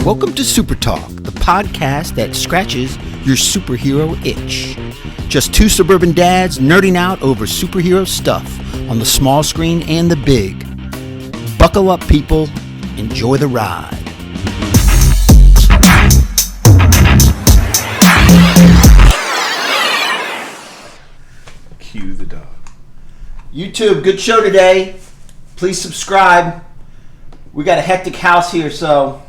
Welcome to SuperTalk, the podcast that scratches your superhero itch. Just two suburban dads nerding out over superhero stuff on the small screen and the big. Buckle up, people. Enjoy the ride. Cue the dog. YouTube, good show today. Please subscribe. We got a hectic house here, so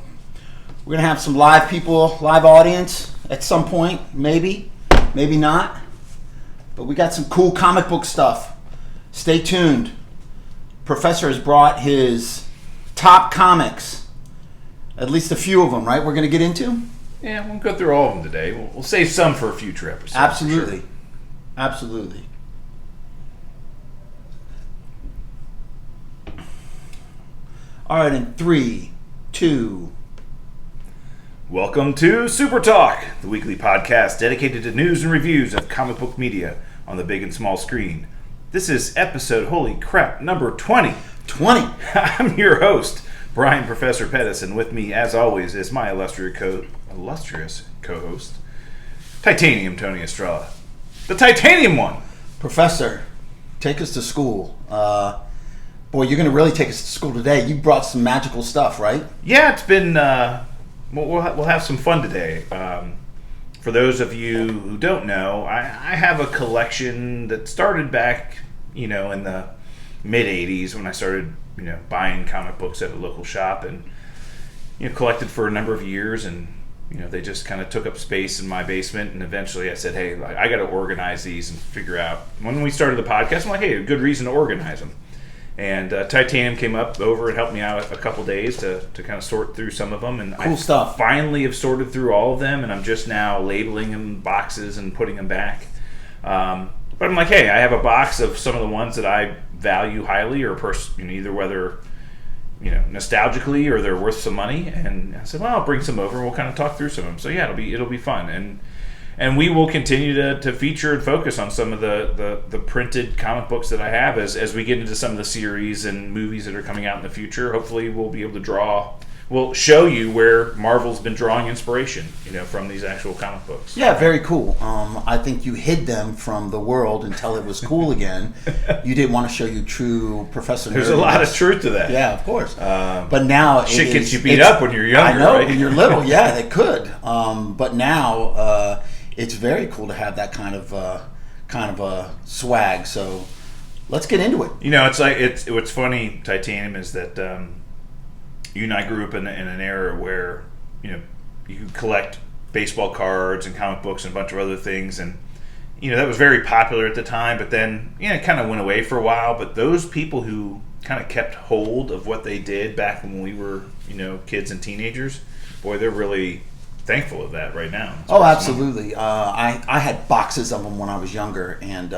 we're going to have some live people, live audience at some point. Maybe not. But we got some cool comic book stuff. Stay tuned. Professor has brought his top comics. At least a few of them, right? We're going to get into? Yeah, we'll go through all of them today. We'll save some for a future episode. Absolutely. Sure. Absolutely. All right, in 3, 2. Welcome to SuperTalk, the weekly podcast dedicated to news and reviews of comic book media on the big and small screen. This is episode, holy crap, number 20. 20. I'm your host, Brian Professor Pettis, and with me, as always, is my illustrious co-host, Titanium Tony Estrella. The Titanium one! Professor, take us to school. Boy, you're going to really take us to school today. You brought some magical stuff, right? Yeah, it's been... We'll have some fun today. For those of you who don't know, I have a collection that started back, in the mid-'80s when I started, buying comic books at a local shop and, collected for a number of years, and, they just kind of took up space in my basement, and eventually I said, hey, I got to organize these and figure out. When we started the podcast, I'm like, hey, a good reason to organize them. And Titanium came up over and helped me out a couple days to kind of sort through some of them. And cool stuff. Finally have sorted through all of them, and I'm just now labeling them in boxes and putting them back. But I'm like, hey, I have a box of some of the ones that I value highly, or either whether nostalgically or they're worth some money. And I said, well, I'll bring some over and we'll kind of talk through some of them. So yeah, it'll be fun. And we will continue to feature and focus on some of the printed comic books that I have as we get into some of the series and movies that are coming out in the future. Hopefully we'll be able to we'll show you where Marvel's been drawing inspiration, from these actual comic books. Yeah, very cool. I think you hid them from the world until it was cool again. You didn't want to show you true Professor There's a lot of truth to that. Yeah, of course. But now shit gets you beat up when you're younger, I know, right? when you're little, yeah, they could. But now... it's very cool to have that kind of a swag. So let's get into it. It's what's funny, Titanium, is that you and I grew up in an era where you could collect baseball cards and comic books and a bunch of other things, and that was very popular at the time. But then it kind of went away for a while. But those people who kind of kept hold of what they did back when we were kids and teenagers, boy, they're really thankful of that right now. Oh, absolutely. I had boxes of them when I was younger, and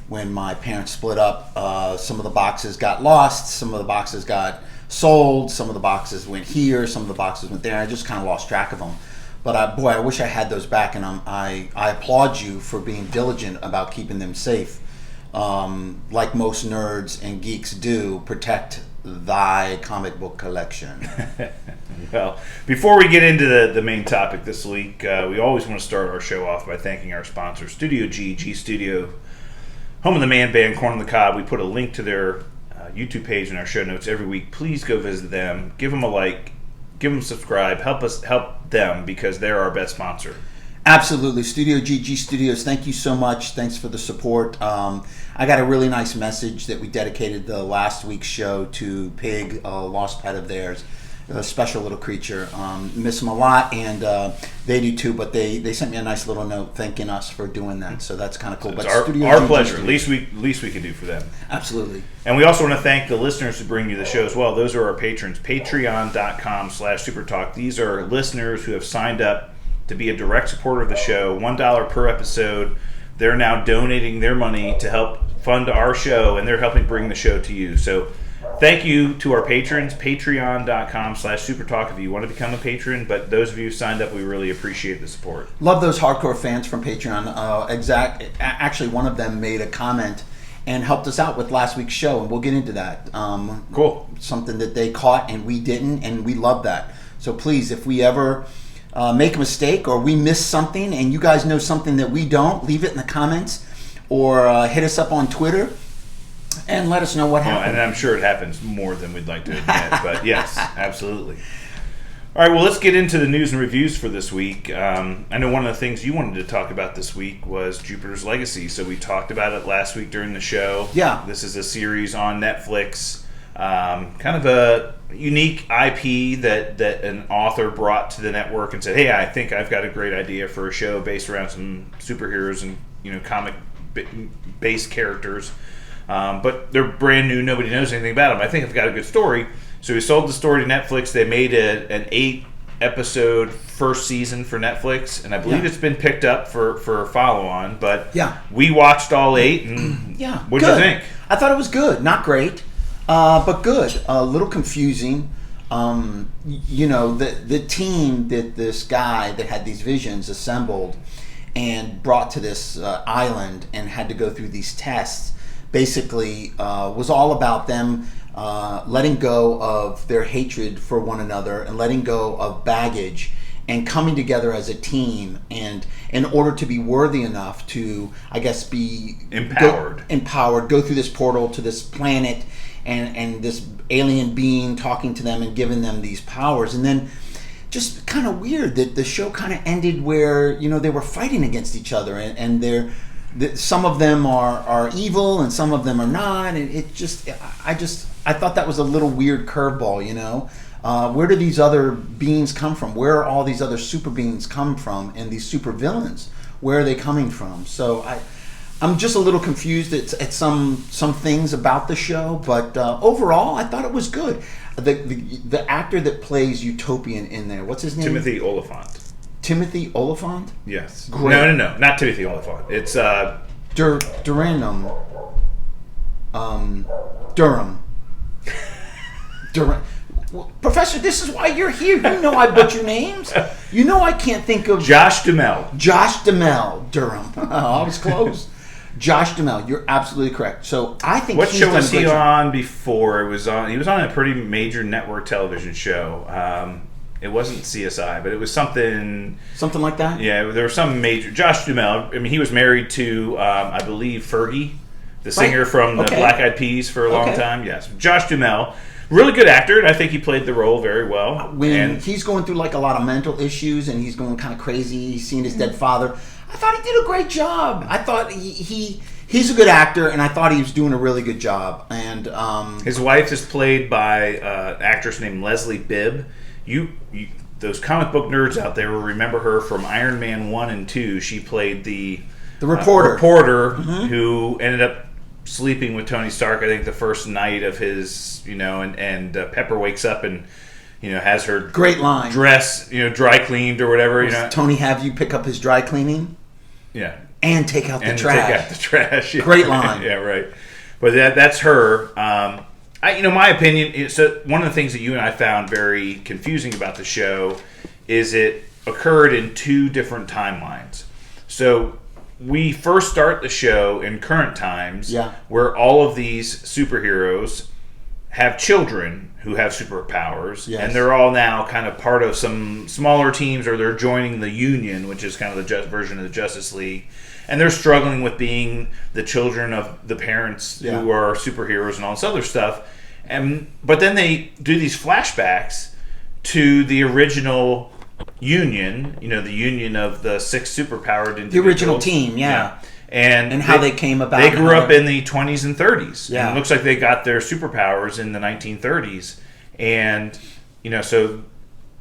when my parents split up, some of the boxes got lost, some of the boxes got sold, some of the boxes went here, some of the boxes went there. I just kind of lost track of them. But I wish I had those back, and I applaud you for being diligent about keeping them safe. Like most nerds and geeks do, protect thy comic book collection. Well, before we get into the main topic this week, we always want to start our show off by thanking our sponsor, Studio G Studio, home of the man band Corn on the Cob. We put a link to their YouTube page in our show notes every week. Please go visit them, give them a like, give them a subscribe, help them because they're our best sponsor. Absolutely. Studio G Studios, thank you so much. Thanks for the support. I got a really nice message that we dedicated the last week's show to Pig, a lost pet of theirs, a special little creature. Miss them a lot, and they do too, but they sent me a nice little note thanking us for doing that, so that's kind of cool. But our pleasure. Least we can do for them. Absolutely. And we also want to thank the listeners who bring you the show as well. Those are our patrons, patreon.com/supertalk. These are listeners who have signed up to be a direct supporter of the show, $1 per episode. They're now donating their money to help fund our show, and they're helping bring the show to you. So thank you to our patrons, patreon.com/supertalk if you want to become a patron. But those of you who signed up, we really appreciate the support. Love those hardcore fans from Patreon. Actually, one of them made a comment and helped us out with last week's show, and we'll get into that. Cool. Something that they caught and we didn't, and we love that. So please, if we ever make a mistake or we miss something and you guys know something that we don't, leave it in the comments or hit us up on Twitter and let us know what happened. And I'm sure it happens more than we'd like to admit, but yes, absolutely. All right, well, let's get into the news and reviews for this week. I know one of the things you wanted to talk about this week was Jupiter's Legacy. So we talked about it last week during the show. Yeah. This is a series on Netflix, kind of a unique IP that an author brought to the network and said, hey, I think I've got a great idea for a show based around some superheroes and comic-based characters. But they're brand new. Nobody knows anything about them. I think I've got a good story. So we sold the story to Netflix. They made an 8-episode first season for Netflix, and I believe it's been picked up for a follow-on. But we watched all 8, and what did you think? I thought it was good. Not great, but good. A little confusing. The team that this guy that had these visions assembled and brought to this island and had to go through these tests basically was all about them letting go of their hatred for one another and letting go of baggage and coming together as a team, and in order to be worthy enough to, I guess, be empowered, go through this portal to this planet and this alien being talking to them and giving them these powers. And then just kind of weird that the show kind of ended where, they were fighting against each other and they're some of them are evil and some of them are not, and I thought that was a little weird curveball. Where do these other beings come from? Where are all these other super beings come from, and these super villains? Where are they coming from? So I'm just a little confused at some things about the show, but overall I thought it was good. The actor that plays Utopian in there, what's his name? Timothy Olyphant. Timothy Olyphant? Yes. Great. No, not Timothy Olyphant. It's Durham. Well, Professor, this is why you're here. You know I butcher names. You know I can't think of... Josh Duhamel. Durham. Oh, I was close. Josh Duhamel, you're absolutely correct. So I think what show was he on before? He was on a pretty major network television show. It wasn't CSI, but it was something like that. Yeah, there was some major. Josh Duhamel. I mean, he was married to I believe Fergie, the singer from the Black Eyed Peas for a long time. Yes, Josh Duhamel. Really good actor, and I think he played the role very well. When he's going through like a lot of mental issues and he's going kind of crazy, seeing his dead father, I thought he did a great job. I thought he's a good actor, and I thought he was doing a really good job. And his wife is played by an actress named Leslie Bibb. You those comic book nerds out there will remember her from Iron Man 1 and 2. She played the reporter who ended up sleeping with Tony Stark, I think, the first night of his, and Pepper wakes up and, has her great line dress, dry cleaned or whatever. Tony have you pick up his dry cleaning? Yeah. And take out the trash. Take out the trash. Great line. Yeah, right. But that's her. My opinion, so one of the things that you and I found very confusing about the show is it occurred in 2 different timelines. So we first start the show in current times, where all of these superheroes have children who have superpowers, and they're all now kind of part of some smaller teams, or they're joining the Union, which is kind of the version of the Justice League, and they're struggling with being the children of the parents who are superheroes and all this other stuff. But then they do these flashbacks to the original Union, the Union of the 6 superpowered individuals. The original team, and how they came about. They grew up in the 20s and 30s. Yeah. And it looks like they got their superpowers in the 1930s. And, so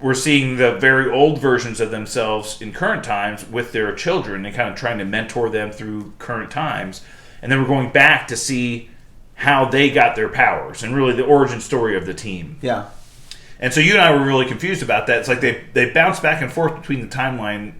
we're seeing the very old versions of themselves in current times with their children and kind of trying to mentor them through current times. And then we're going back to see how they got their powers and really the origin story of the team. Yeah. And so you and I were really confused about that. It's like they bounce back and forth between the timeline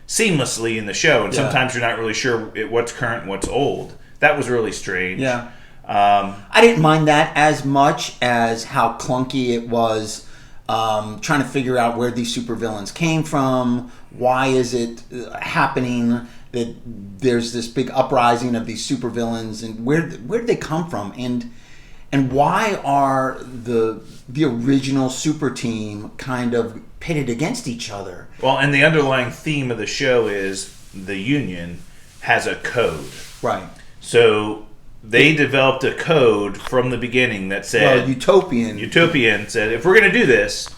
seamlessly in the show, and sometimes you're not really sure what's current and what's old. That was really strange. Yeah. I didn't mind that as much as how clunky it was trying to figure out where these supervillains came from. Why is it happening that there's this big uprising of these supervillains, and where did they come from? And And why are the original super team kind of pitted against each other? Well, and the underlying theme of the show is the Union has a code. Right. So they developed a code from the beginning that said... Well, Utopian said, if we're going to do this,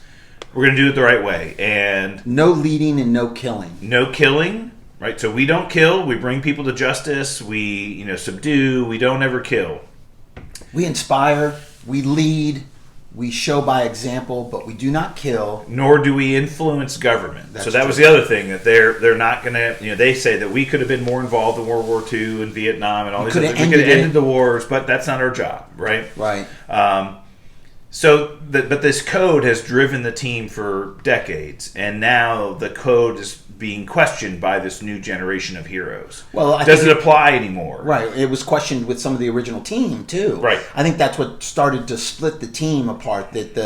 we're going to do it the right way. And no leading and no killing. No killing, right? So we don't kill. We bring people to justice. We, subdue. We don't ever kill. We inspire. We lead. We show by example, but we do not kill. Nor do we influence government. That's so that true. was the other thing, that they're not going to, they say that we could have been more involved in World War II and Vietnam and all these other things. We could have ended the wars, but that's not our job, right? Right. But this code has driven the team for decades, and now the code is being questioned by this new generation of heroes. Well, does it apply anymore? Right. It was questioned with some of the original team too. Right. I think that's what started to split the team apart. That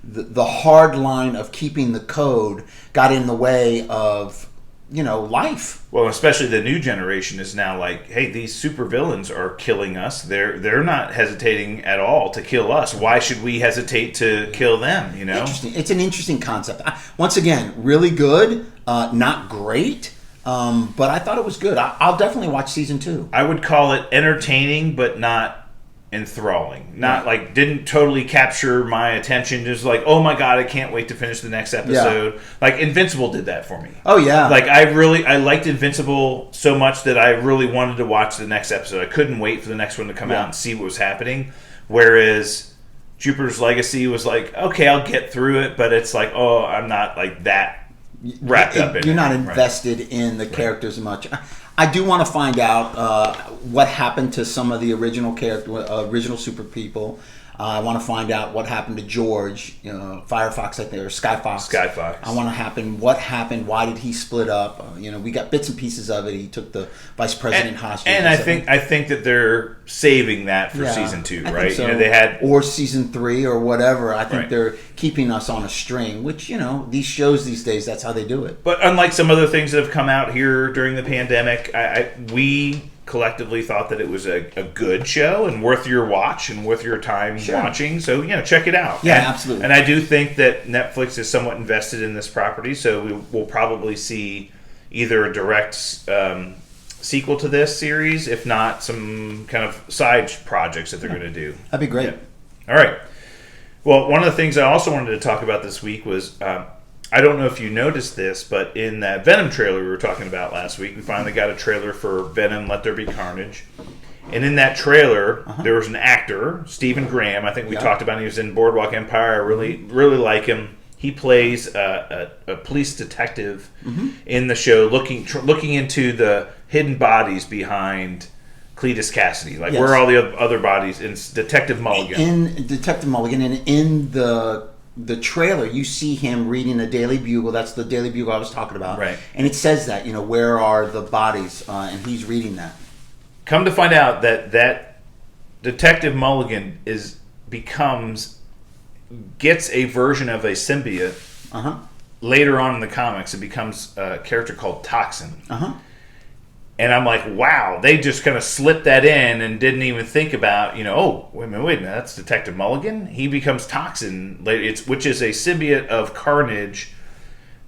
the hard line of keeping the code got in the way of life. Well, especially the new generation is now like, hey, these supervillains are killing us. They're not hesitating at all to kill us. Why should we hesitate to kill them? Interesting. It's an interesting concept. Once again, really good. Not great, but I thought it was good. I'll definitely watch season 2. I would call it entertaining, but not enthralling. Not like didn't totally capture my attention. Just like, oh my god, I can't wait to finish the next episode. Yeah. Like Invincible did that for me. Oh yeah. Like I liked Invincible so much that I really wanted to watch the next episode. I couldn't wait for the next one to come out and see what was happening. Whereas Jupiter's Legacy was like, okay, I'll get through it, but it's like, oh, I'm not like that wrapped up in it. You're not invested in the characters much. I do want to find out what happened to some of the original original super people. I want to find out what happened to George, Firefox, I think, or Skyfox. I want to what happened. Why did he split up? We got bits and pieces of it. He took the vice president hostage. And I think that they're saving that for season 2, right? So. They had or season 3 or whatever. I think they're keeping us on a string. Which these shows these days, that's how they do it. But unlike some other things that have come out here during the pandemic, we collectively thought that it was a good show and worth your watch and worth your time watching. So, check it out. Yeah, absolutely. And I do think that Netflix is somewhat invested in this property, so we will probably see either a direct sequel to this series, if not some kind of side projects that they're going to do. That'd be great. Yeah. All right. Well, one of the things I also wanted to talk about this week was... I don't know if you noticed this, but in that Venom trailer we were talking about last week, we finally got a trailer for Venom, Let There Be Carnage. And in that trailer, there was an actor, Stephen Graham. I think we talked about him. He was in Boardwalk Empire. I really, really like him. He plays a police detective in the show, looking into the hidden bodies behind Cletus Cassidy. Like, where are all the other bodies? In Detective Mulligan. In Detective Mulligan, and in the trailer, you see him reading the Daily Bugle. That's the Daily Bugle I was talking about. Right. And it says that, where are the bodies? And he's reading that. Come to find out that Detective Mulligan gets a version of a symbiote. Later on in the comics, it becomes a character called Toxin. And I'm like, wow, they just kind of slipped that in and didn't even think about, oh, wait a minute, that's Detective Mulligan? He becomes Toxin later, which is a symbiote of Carnage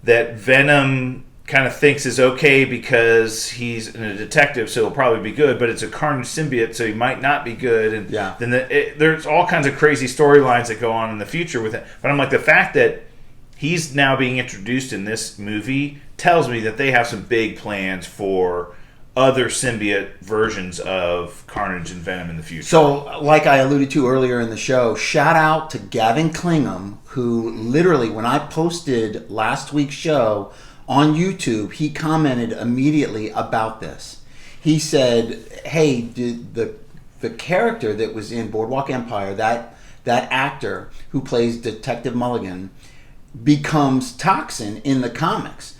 that Venom kind of thinks is okay because he's a detective, so he'll probably be good, but it's a Carnage symbiote, so he might not be good. And then there's all kinds of crazy storylines that go on in the future with it. But I'm like, the fact that he's now being introduced in this movie tells me that they have some big plans for other symbiote versions of Carnage and Venom in the future. So, like I alluded to earlier in the show, shout out to Gavin Klingham, who literally, when I posted last week's show on YouTube, he commented immediately about this. He said, hey, did the character that was in Boardwalk Empire, that actor who plays Detective Mulligan, becomes Toxin in the comics.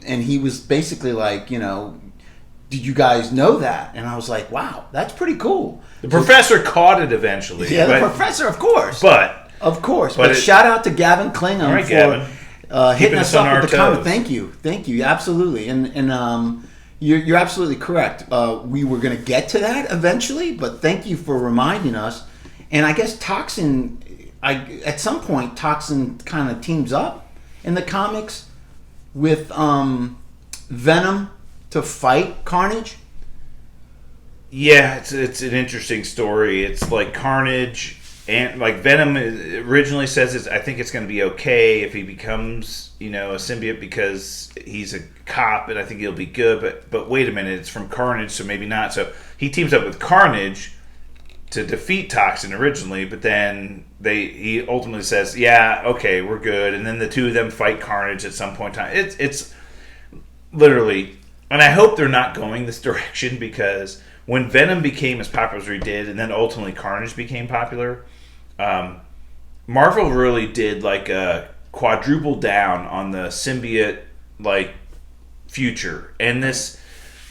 And he was basically like, did you guys know that? And I was like, wow, that's pretty cool. The professor caught it eventually. Yeah, the professor, of course. But shout out to Gavin Klingham for hitting us up with the comment. toes. Thank you, absolutely. And you're absolutely correct. We were going to get to that eventually, but thank you for reminding us. And I guess Toxin, at some point, Toxin kind of teams up in the comics with Venom to fight Carnage. Yeah, it's an interesting story. It's like Carnage and like Venom originally says I think it's going to be okay if he becomes, a symbiote because he's a cop and I think he'll be good. But wait a minute, it's from Carnage, so maybe not. So he teams up with Carnage to defeat Toxin originally, but then he ultimately says, yeah, okay, we're good. And then the two of them fight Carnage at some point in time. It's literally, and I hope they're not going this direction, because when Venom became as popular as he did, and then ultimately Carnage became popular, Marvel really did like a quadruple down on the symbiote future. And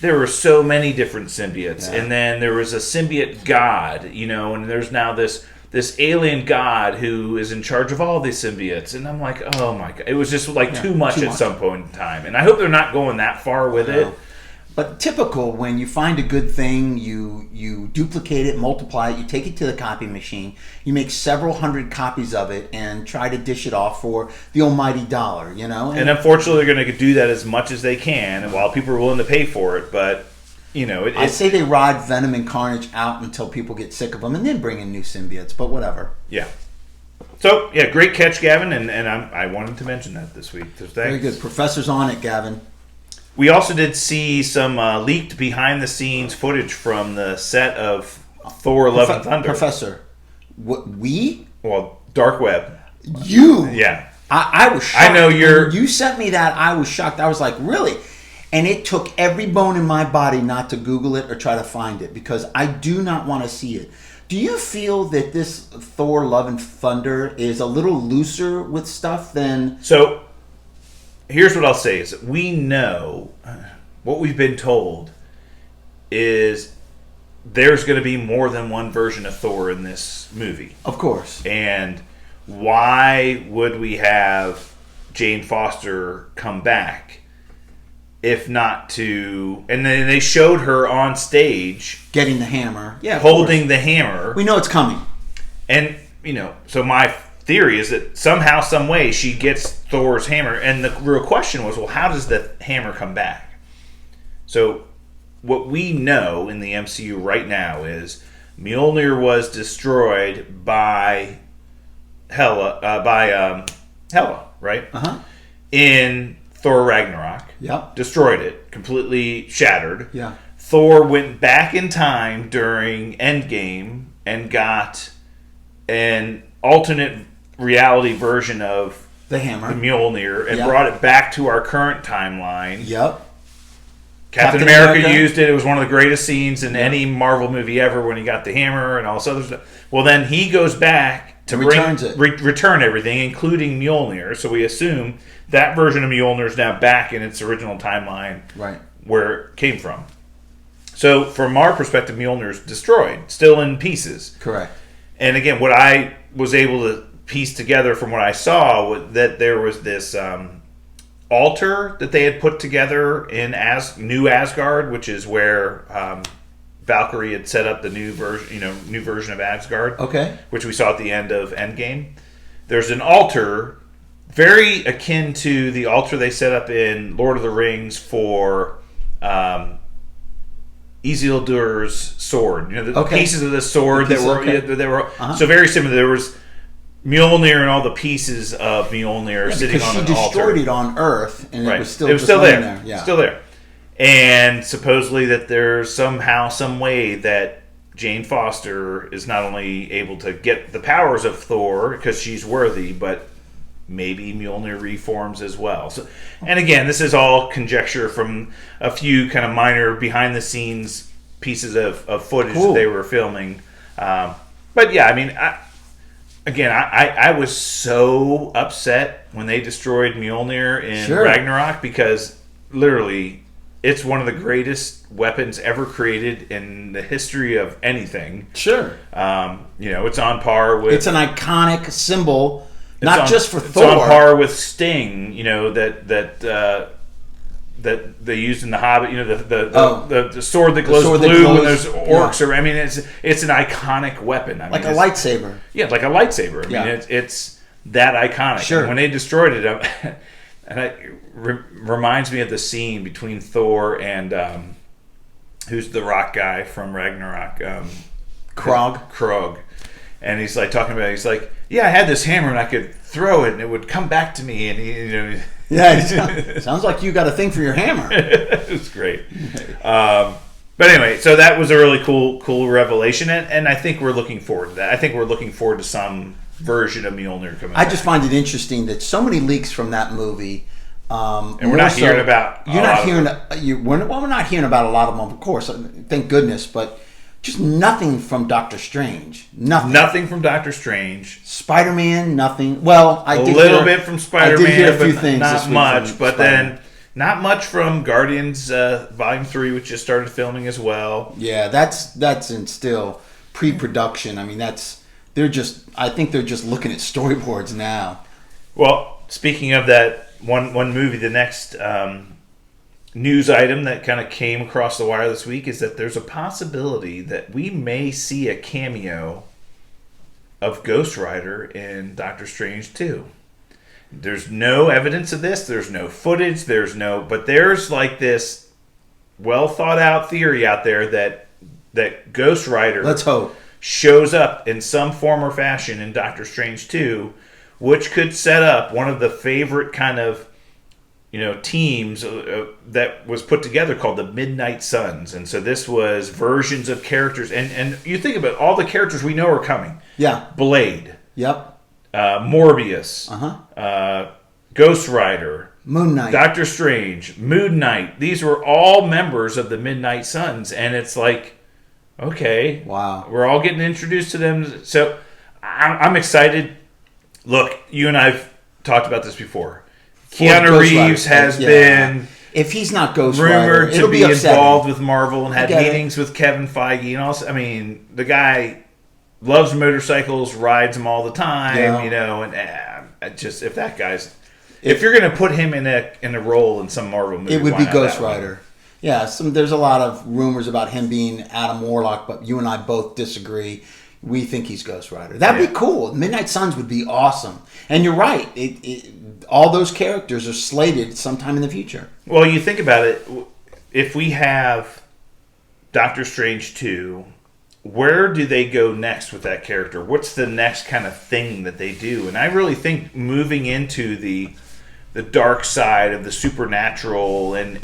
there were so many different symbiotes, and then there was a symbiote god, and there's now this alien god who is in charge of all these symbiotes, and I'm like, oh my god, it was just too much at some point in time, and I hope they're not going that far with it. But typical, when you find a good thing, you duplicate it, multiply it, you take it to the copy machine, you make several hundred copies of it, and try to dish it off for the almighty dollar, And unfortunately, they're going to do that as much as they can, and while people are willing to pay for it, but I say they ride Venom and Carnage out until people get sick of them, and then bring in new symbiotes. But whatever. Yeah. So yeah, great catch, Gavin, and I wanted to mention that this week. So thanks. Very good. Professor's on it, Gavin. We also did see some leaked behind-the-scenes footage from the set of Thor: Love and Thunder. Professor, what we? Well, Dark Web. You? Yeah. I was shocked. I know you're... When you sent me that, I was shocked. I was like, really? And it took every bone in my body not to Google it or try to find it, because I do not want to see it. Do you feel that this Thor: Love and Thunder is a little looser with stuff than... So... Here's what I'll say is that we know, what we've been told is there's going to be more than one version of Thor in this movie. Of course. And why would we have Jane Foster come back if not to... And then they showed her on stage... Getting the hammer. Yeah, holding the hammer. We know it's coming. And, so my theory is that somehow, some way, she gets Thor's hammer, and the real question was, well, how does the hammer come back? So what we know in the MCU right now is Mjolnir was destroyed by Hela, right? In Thor Ragnarok. Yep. Destroyed it, completely shattered. Yeah. Thor went back in time during Endgame and got an alternate reality version of the hammer, the Mjolnir, and brought it back to our current timeline. Yep. Captain America used it. It was one of the greatest scenes in any Marvel movie ever when he got the hammer and all this other stuff. Well, then he goes back to return everything, including Mjolnir. So we assume that version of Mjolnir is now back in its original timeline, right, where it came from. So from our perspective, Mjolnir is destroyed, still in pieces. Correct. And again, what I was able to piece together from what I saw was that there was this altar that they had put together in New Asgard, which is where Valkyrie had set up the new version of Asgard. Okay. Which we saw at the end of Endgame. There's an altar very akin to the altar they set up in Lord of the Rings for Isildur's sword. The pieces of the sword that were so very similar. There was Mjolnir and all the pieces of Mjolnir sitting on an altar. She destroyed it on Earth, and it was still there. Yeah. Still there. And supposedly that there's somehow, some way that Jane Foster is not only able to get the powers of Thor because she's worthy, but maybe Mjolnir reforms as well. So, and again, this is all conjecture from a few kind of minor behind-the-scenes pieces of footage that they were filming. But yeah, I mean... I was so upset when they destroyed Mjolnir in Ragnarok, because literally it's one of the greatest weapons ever created in the history of anything. Sure. It's on par with... It's an iconic symbol, not just for Thor. It's on par with Sting, that that they used in the Hobbit. You know, the sword that glows blue when there's orcs. Or I mean, it's an iconic weapon. I like mean, a lightsaber. Yeah, like a lightsaber. I mean, it's that iconic. Sure. And when they destroyed it, and it reminds me of the scene between Thor and who's the rock guy from Ragnarok? Krog. And he's like talking about. He's like, yeah, I had this hammer and I could throw it and it would come back to me. And he, you know. Yeah, sounds like you got a thing for your hammer. It was great. But anyway, so that was a really cool revelation, and I think we're looking forward to that. I think we're looking forward to some version of Mjolnir coming back. I just find it interesting that so many leaks from that movie. And we're not hearing about. We're not hearing about a lot of them, of course. Thank goodness, but just nothing from Doctor Strange. Nothing from Doctor Strange. Spider-Man, nothing. Well, I did a little bit from Spider-Man. I did hear a few things. Not much, but then not much from Guardians Volume 3, which just started filming as well. Yeah, that's in still pre-production. I mean, I think they're just looking at storyboards now. Well, speaking of that one movie, the next news item that kind of came across the wire this week is that there's a possibility that we may see a cameo of Ghost Rider in Doctor Strange 2. There's no evidence of this. There's no footage. But there's like this well thought out theory out there that Ghost Rider, let's hope, shows up in some form or fashion in Doctor Strange 2, which could set up one of the favorite kind of teams that was put together called the Midnight Suns. And so this was versions of characters. And you think about all the characters we know are coming. Yeah. Blade. Yep. Morbius. Ghost Rider. Moon Knight. Doctor Strange. Moon Knight. These were all members of the Midnight Suns. And it's like, okay. Wow. We're all getting introduced to them. So I'm excited. Look, you and I've talked about this before. Keanu Reeves has been, if he's not Ghost rumored Rider, to be involved with Marvel and had meetings with Kevin Feige and also. I mean, the guy loves motorcycles, rides them all the time, and just if that guy's, if you're going to put him in a role in some Marvel movie, it would be Ghost Rider. Yeah, there's a lot of rumors about him being Adam Warlock, but you and I both disagree. We think he's Ghost Rider. That'd be cool. Midnight Suns would be awesome. And you're right. All those characters are slated sometime in the future. Well, you think about it. If we have Doctor Strange 2, where do they go next with that character? What's the next kind of thing that they do? And I really think moving into the dark side of the supernatural and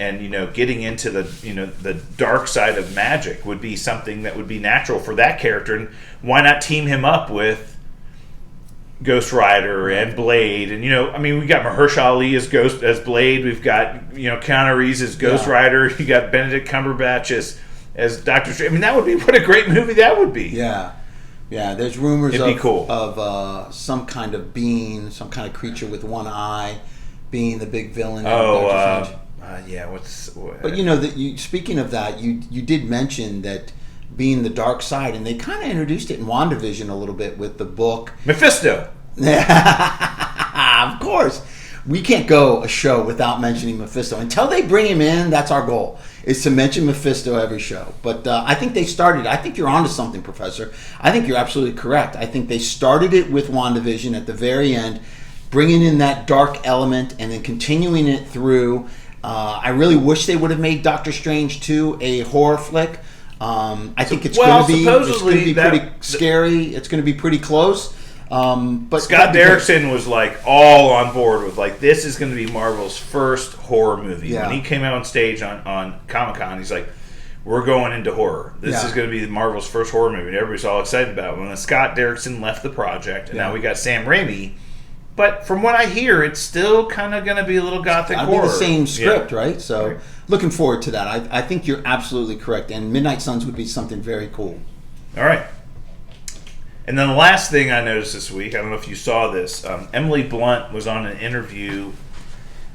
getting into the dark side of magic would be something that would be natural for that character. And why not team him up with Ghost Rider and Blade? And we got Mahershala Ali as Blade. We've got Keanu Reeves as Ghost Rider. You got Benedict Cumberbatch as Doctor Strange. I mean, that would be what a great movie that would be. Yeah. There's rumors cool. of some kind of being, some kind of creature with one eye, being the big villain. But speaking of that, you did mention that being the dark side, and they kind of introduced it in WandaVision a little bit with the book Mephisto. Of course, we can't go a show without mentioning Mephisto until they bring him in. That's our goal, is to mention Mephisto every show. But I think they started. I think you're onto something, Professor. I think you're absolutely correct. I think they started it with WandaVision at the very end, bringing in that dark element and then continuing it through. I really wish they would have made Doctor Strange 2 a horror flick. I think it's going to be pretty scary. It's going to be pretty close. But Scott Derrickson was like all on board with like, this is going to be Marvel's first horror movie. Yeah. When he came out on stage on Comic-Con, he's like, we're going into horror. This is going to be Marvel's first horror movie. And everybody's all excited about it. When Scott Derrickson left the project, and now we got Sam Raimi. But from what I hear, it's still kind of going to be a little gothic horror. Be the same script, right? So looking forward to that. I think you're absolutely correct. And Midnight Suns would be something very cool. All right. And then the last thing I noticed this week, I don't know if you saw this, Emily Blunt was on an interview.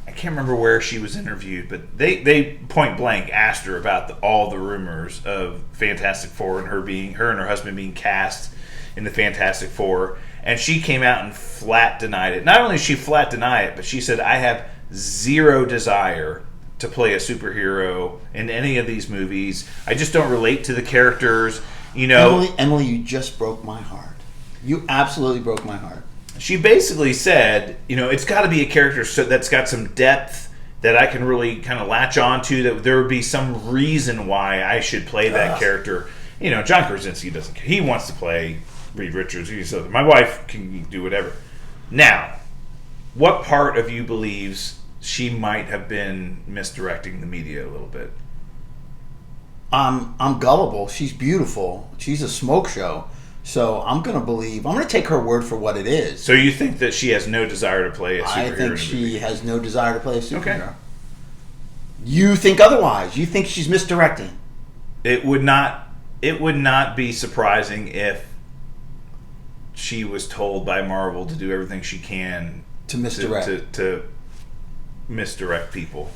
I can't remember where she was interviewed, but they point blank asked her about all the rumors of Fantastic Four and her and her husband being cast in the Fantastic Four. And she came out and flat denied it. Not only did she flat deny it, but she said, I have zero desire to play a superhero in any of these movies. I just don't relate to the characters. You know, Emily, you just broke my heart. You absolutely broke my heart. She basically said, you know, it's got to be a character that's got some depth that I can really kind of latch on to, that there would be some reason why I should play that character. You know, John Krasinski doesn't care. He wants to play Reed Richards. He says, my wife can do whatever. Now, what part of you believes she might have been misdirecting the media a little bit? I'm gullible. She's beautiful. She's a smoke show. So I'm going to take her word for what it is. So you think that she has no desire to play a superhero? I think she has no desire to play a superhero. Okay. You think otherwise. You think she's misdirecting. It would not be surprising if she was told by Marvel to do everything she can to misdirect. To misdirect people.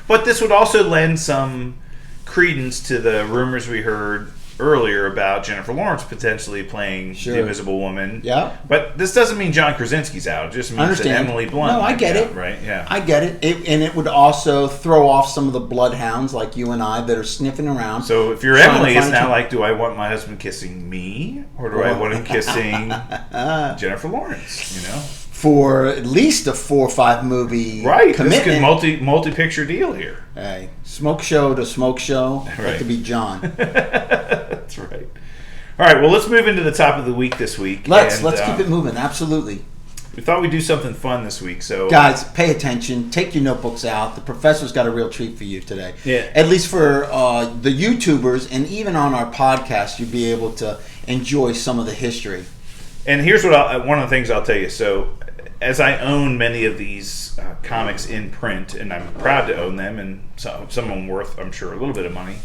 But this would also lend some credence to the rumors we heard earlier about Jennifer Lawrence potentially playing the Invisible Woman. Yeah. But this doesn't mean John Krasinski's out. It just means that Emily Blunt. No, I get it. Right? Yeah. I get it. And it would also throw off some of the bloodhounds like you and I that are sniffing around. So if you're Emily, it's now like, do I want my husband kissing me, or do I want him kissing Jennifer Lawrence? You know, for at least a 4 or 5 movie commitment. This could multi-picture deal here. Hey, smoke show to smoke show. Right. That could be John. That's right. All right, well, let's move into the top of the week this week. Let's keep it moving. Absolutely. We thought we'd do something fun this week, so guys, pay attention. Take your notebooks out. The professor's got a real treat for you today. Yeah. At least for the YouTubers, and even on our podcast, you'll be able to enjoy some of the history. And here's one of the things I'll tell you. So, as I own many of these comics in print, and I'm proud to own them, and some of them worth, I'm sure, a little bit of money.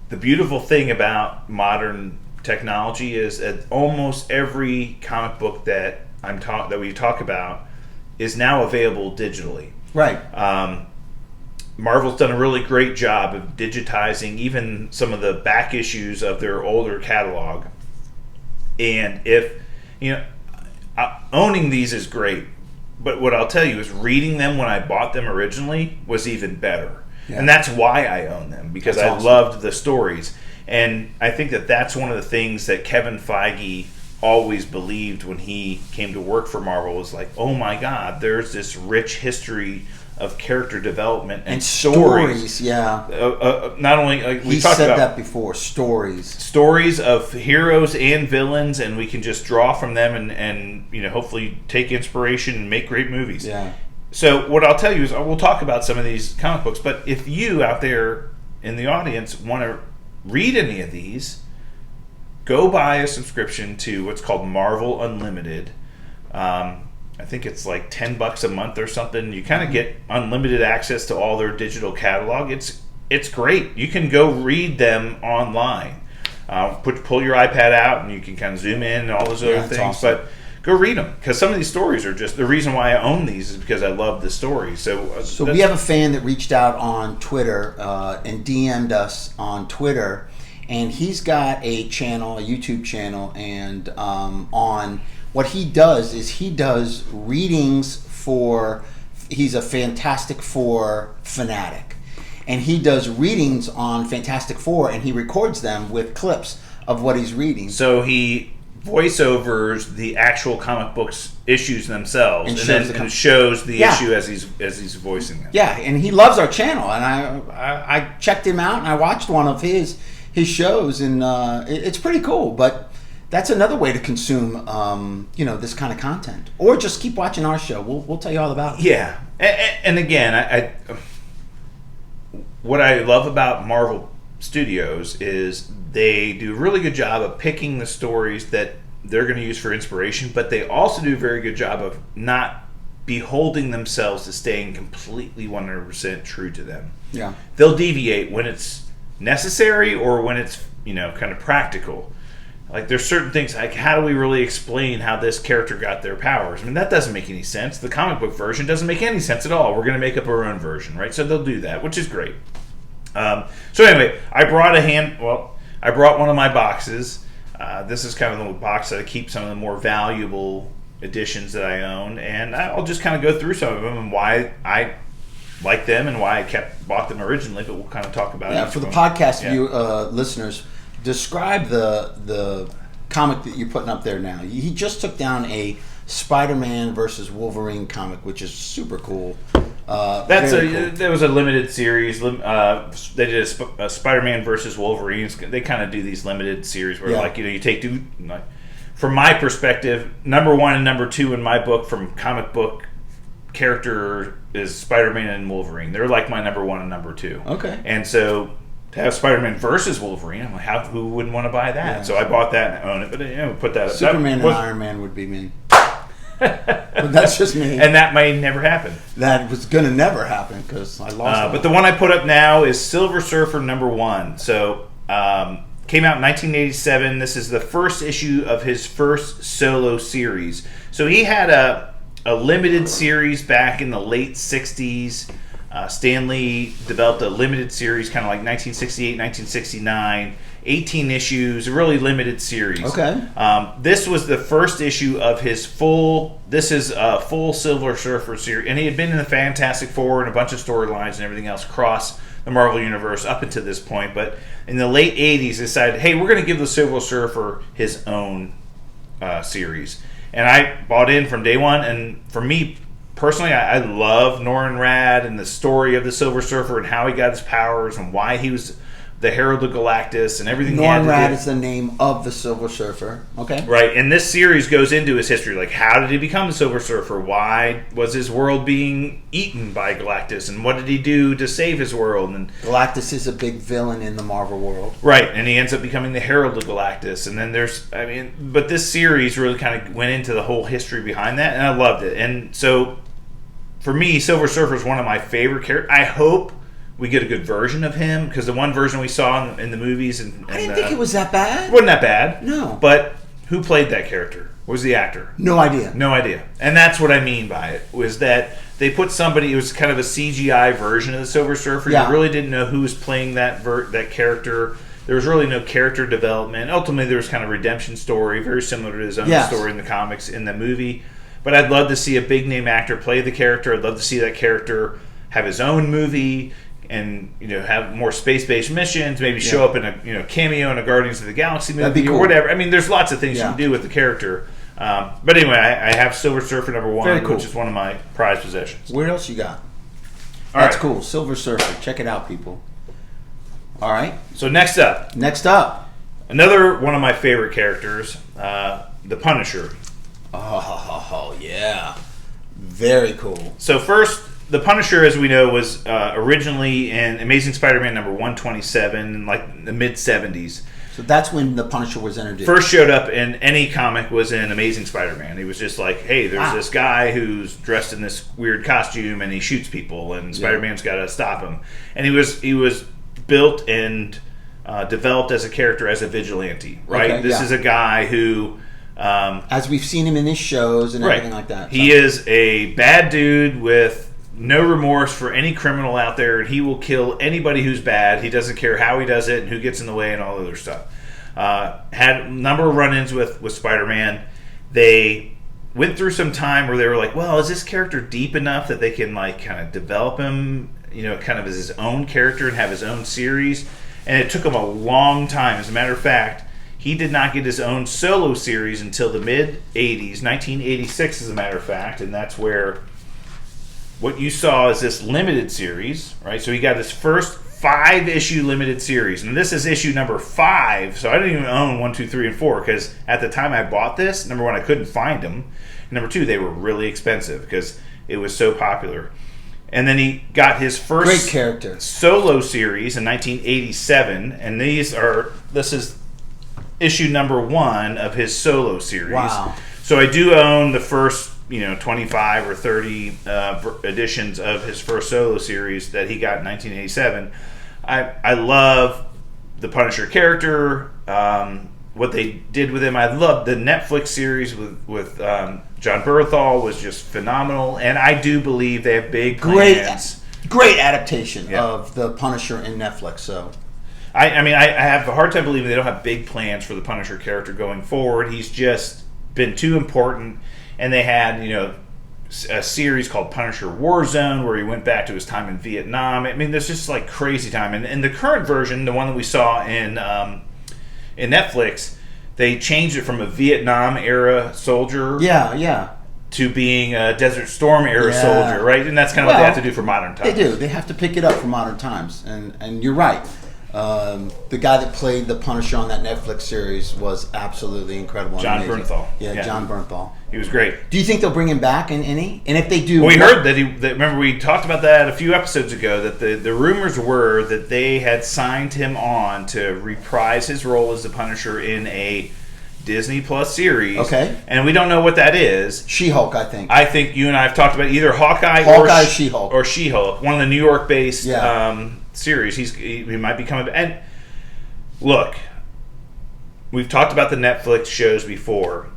The beautiful thing about modern technology is that almost every comic book that we talk about is now available digitally. Right. Marvel's done a really great job of digitizing even some of the back issues of their older catalog. And if, you know, owning these is great, but what I'll tell you is reading them when I bought them originally was even better. Yeah. And that's why I own them, because I loved the stories. And I think that that's one of the things that Kevin Feige always believed when he came to work for Marvel, was like, oh my God, there's this rich history of character development and stories. Yeah. Not only we talked about that before, stories of heroes and villains, and we can just draw from them and you know, hopefully take inspiration and make great movies. Yeah. So what I'll tell you is we'll talk about some of these comic books, but if you out there in the audience want to read any of these, go buy a subscription to what's called Marvel Unlimited. I think it's like $10 a month or something. You kind of get unlimited access to all their digital catalog. It's great. You can go read them online. Pull your iPad out and you can kind of zoom in and all those other things. Awesome. But go read them, because some of these stories are just the reason why I own these is because I love the stories. So we have a fan that reached out on Twitter and DM'd us on Twitter, and he's got a YouTube channel, and on what he does is he does readings for. He's a Fantastic Four fanatic, and he does readings on Fantastic Four, and he records them with clips of what he's reading. So he voiceovers the actual comic books issues themselves, and then shows the issue as he's voicing them. Yeah, and he loves our channel, and I checked him out and I watched one of his shows, and it's pretty cool. But that's another way to consume this kind of content, or just keep watching our show. We'll tell you all about it. Yeah, and again, I what I love about Marvel Studios is they do a really good job of picking the stories that they're going to use for inspiration, but they also do a very good job of not beholding themselves to staying completely 100% true to them. Yeah. They'll deviate when it's necessary or when it's, kind of practical. Like, there's certain things, like, how do we really explain how this character got their powers? I mean, that doesn't make any sense. The comic book version doesn't make any sense at all. We're going to make up our own version, right? So they'll do that, which is great. So anyway, I brought one of my boxes. This is kind of the box that I keep some of the more valuable editions that I own, and I'll just kind of go through some of them and why I like them and why I bought them originally, but we'll kind of talk about it. For the podcast listeners, describe the comic that you're putting up there now. He just took down a Spider-Man versus Wolverine comic, which is super cool. There was a limited series. They did a Spider-Man versus Wolverine. They kind of do these limited series where, you take two. From my perspective, number 1 and number 2 in my book from comic book character is Spider-Man and Wolverine. They're like my number 1 and number 2. Okay. And so to have Spider-Man versus Wolverine, I'm like, who wouldn't want to buy that? Yeah. So I bought that and own it. But put that up. Superman and Iron Man would be me. But that's just me. And that may never happen. That was going to never happen because I lost but the one I put up now is Silver Surfer number 1. So came out in 1987. This is the first issue of his first solo series. So he had a limited series back in the late 60s. Stan Lee developed a limited series kind of like 1968, 1969. 18 issues, a really limited series. Okay. This was the first issue of his full Silver Surfer series. And he had been in the Fantastic Four and a bunch of storylines and everything else across the Marvel Universe up until this point. But in the late 80s, they decided, hey, we're going to give the Silver Surfer his own series. And I bought in from day one. And for me, personally, I love Norrin Radd and the story of the Silver Surfer and how he got his powers and why he was the Herald of Galactus and everything. Norrin Radd is the name of the Silver Surfer. Okay. Right, and this series goes into his history. Like, how did he become the Silver Surfer? Why was his world being eaten by Galactus? And what did he do to save his world? And Galactus is a big villain in the Marvel world. Right, and he ends up becoming the Herald of Galactus. And then but this series really kind of went into the whole history behind that, and I loved it. And so, for me, Silver Surfer is one of my favorite characters. I hope we get a good version of him, because the one version we saw in the movies I didn't think it was that bad. It wasn't that bad. No. But who played that character? What was the actor? No idea. No idea. And that's what I mean by it, was that they put somebody, it was kind of a CGI version of the Silver Surfer. Yeah. You really didn't know who was playing that character. There was really no character development. Ultimately, there was kind of a redemption story, very similar to his own story in the comics, in the movie. But I'd love to see a big-name actor play the character. I'd love to see that character have his own movie, and have more space-based missions, maybe show up in a cameo in a Guardians of the Galaxy movie or whatever. I mean, there's lots of things you can do with the character. But anyway, I have Silver Surfer number 1, which is one of my prized possessions. What else you got? That's cool. Silver Surfer. Check it out, people. All right. So next up, another one of my favorite characters, the Punisher. Oh yeah, very cool. So first, the Punisher, as we know, was originally in Amazing Spider-Man number 127 in like the mid-70s. So that's when the Punisher was introduced. First showed up in any comic was in Amazing Spider-Man. He was just like, hey, there's this guy who's dressed in this weird costume and he shoots people, and Spider-Man's got to stop him. And he was built and developed as a character as a vigilante, right? Okay, this is a guy who... as we've seen him in his shows and everything like that. He is a bad dude with no remorse for any criminal out there, and he will kill anybody who's bad. He doesn't care how he does it and who gets in the way and all other stuff. Had a number of run-ins with Spider-Man. They went through some time where they were like, well, is this character deep enough that they can like kind of develop him, kind of as his own character and have his own series? And it took him a long time. As a matter of fact, he did not get his own solo series until the mid-'80s, 1986 as a matter of fact, and that's where what you saw is this limited series, right? So he got his first 5-issue limited series, and this is issue number 5, so I didn't even own 1, 2, 3, and 4, because at the time I bought this, number 1, I couldn't find them, and number 2, they were really expensive because it was so popular. And then he got his first great character solo series in 1987, and this is issue number 1 of his solo series. Wow. So I do own the first 25 or 30 editions of his first solo series that he got in 1987. I love the Punisher character, what they did with him. I love the Netflix series with John Bernthal was just phenomenal, and I do believe they have big plans. Great adaptation of the Punisher in Netflix. So, I have a hard time believing they don't have big plans for the Punisher character going forward. He's just been too important. And they had, a series called Punisher Warzone, where he went back to his time in Vietnam. I mean, there's just like crazy time. And the current version, the one that we saw in Netflix, they changed it from a Vietnam era soldier, to being a Desert Storm era soldier, right? And that's kind of what they have to do for modern times. They do. They have to pick it up for modern times. And you're right. The guy that played the Punisher on that Netflix series was absolutely incredible. John Bernthal. Yeah, John Bernthal. He was great. Do you think they'll bring him back in any? And if they do... Well, we heard that remember, we talked about that a few episodes ago, that the rumors were that they had signed him on to reprise his role as the Punisher in a Disney Plus series. Okay. And we don't know what that is. She-Hulk, I think. I think you and I have talked about either Hawkeye or She-Hulk. Or She-Hulk. One of the New York-based series. He might be coming back. And look, we've talked about the Netflix shows before.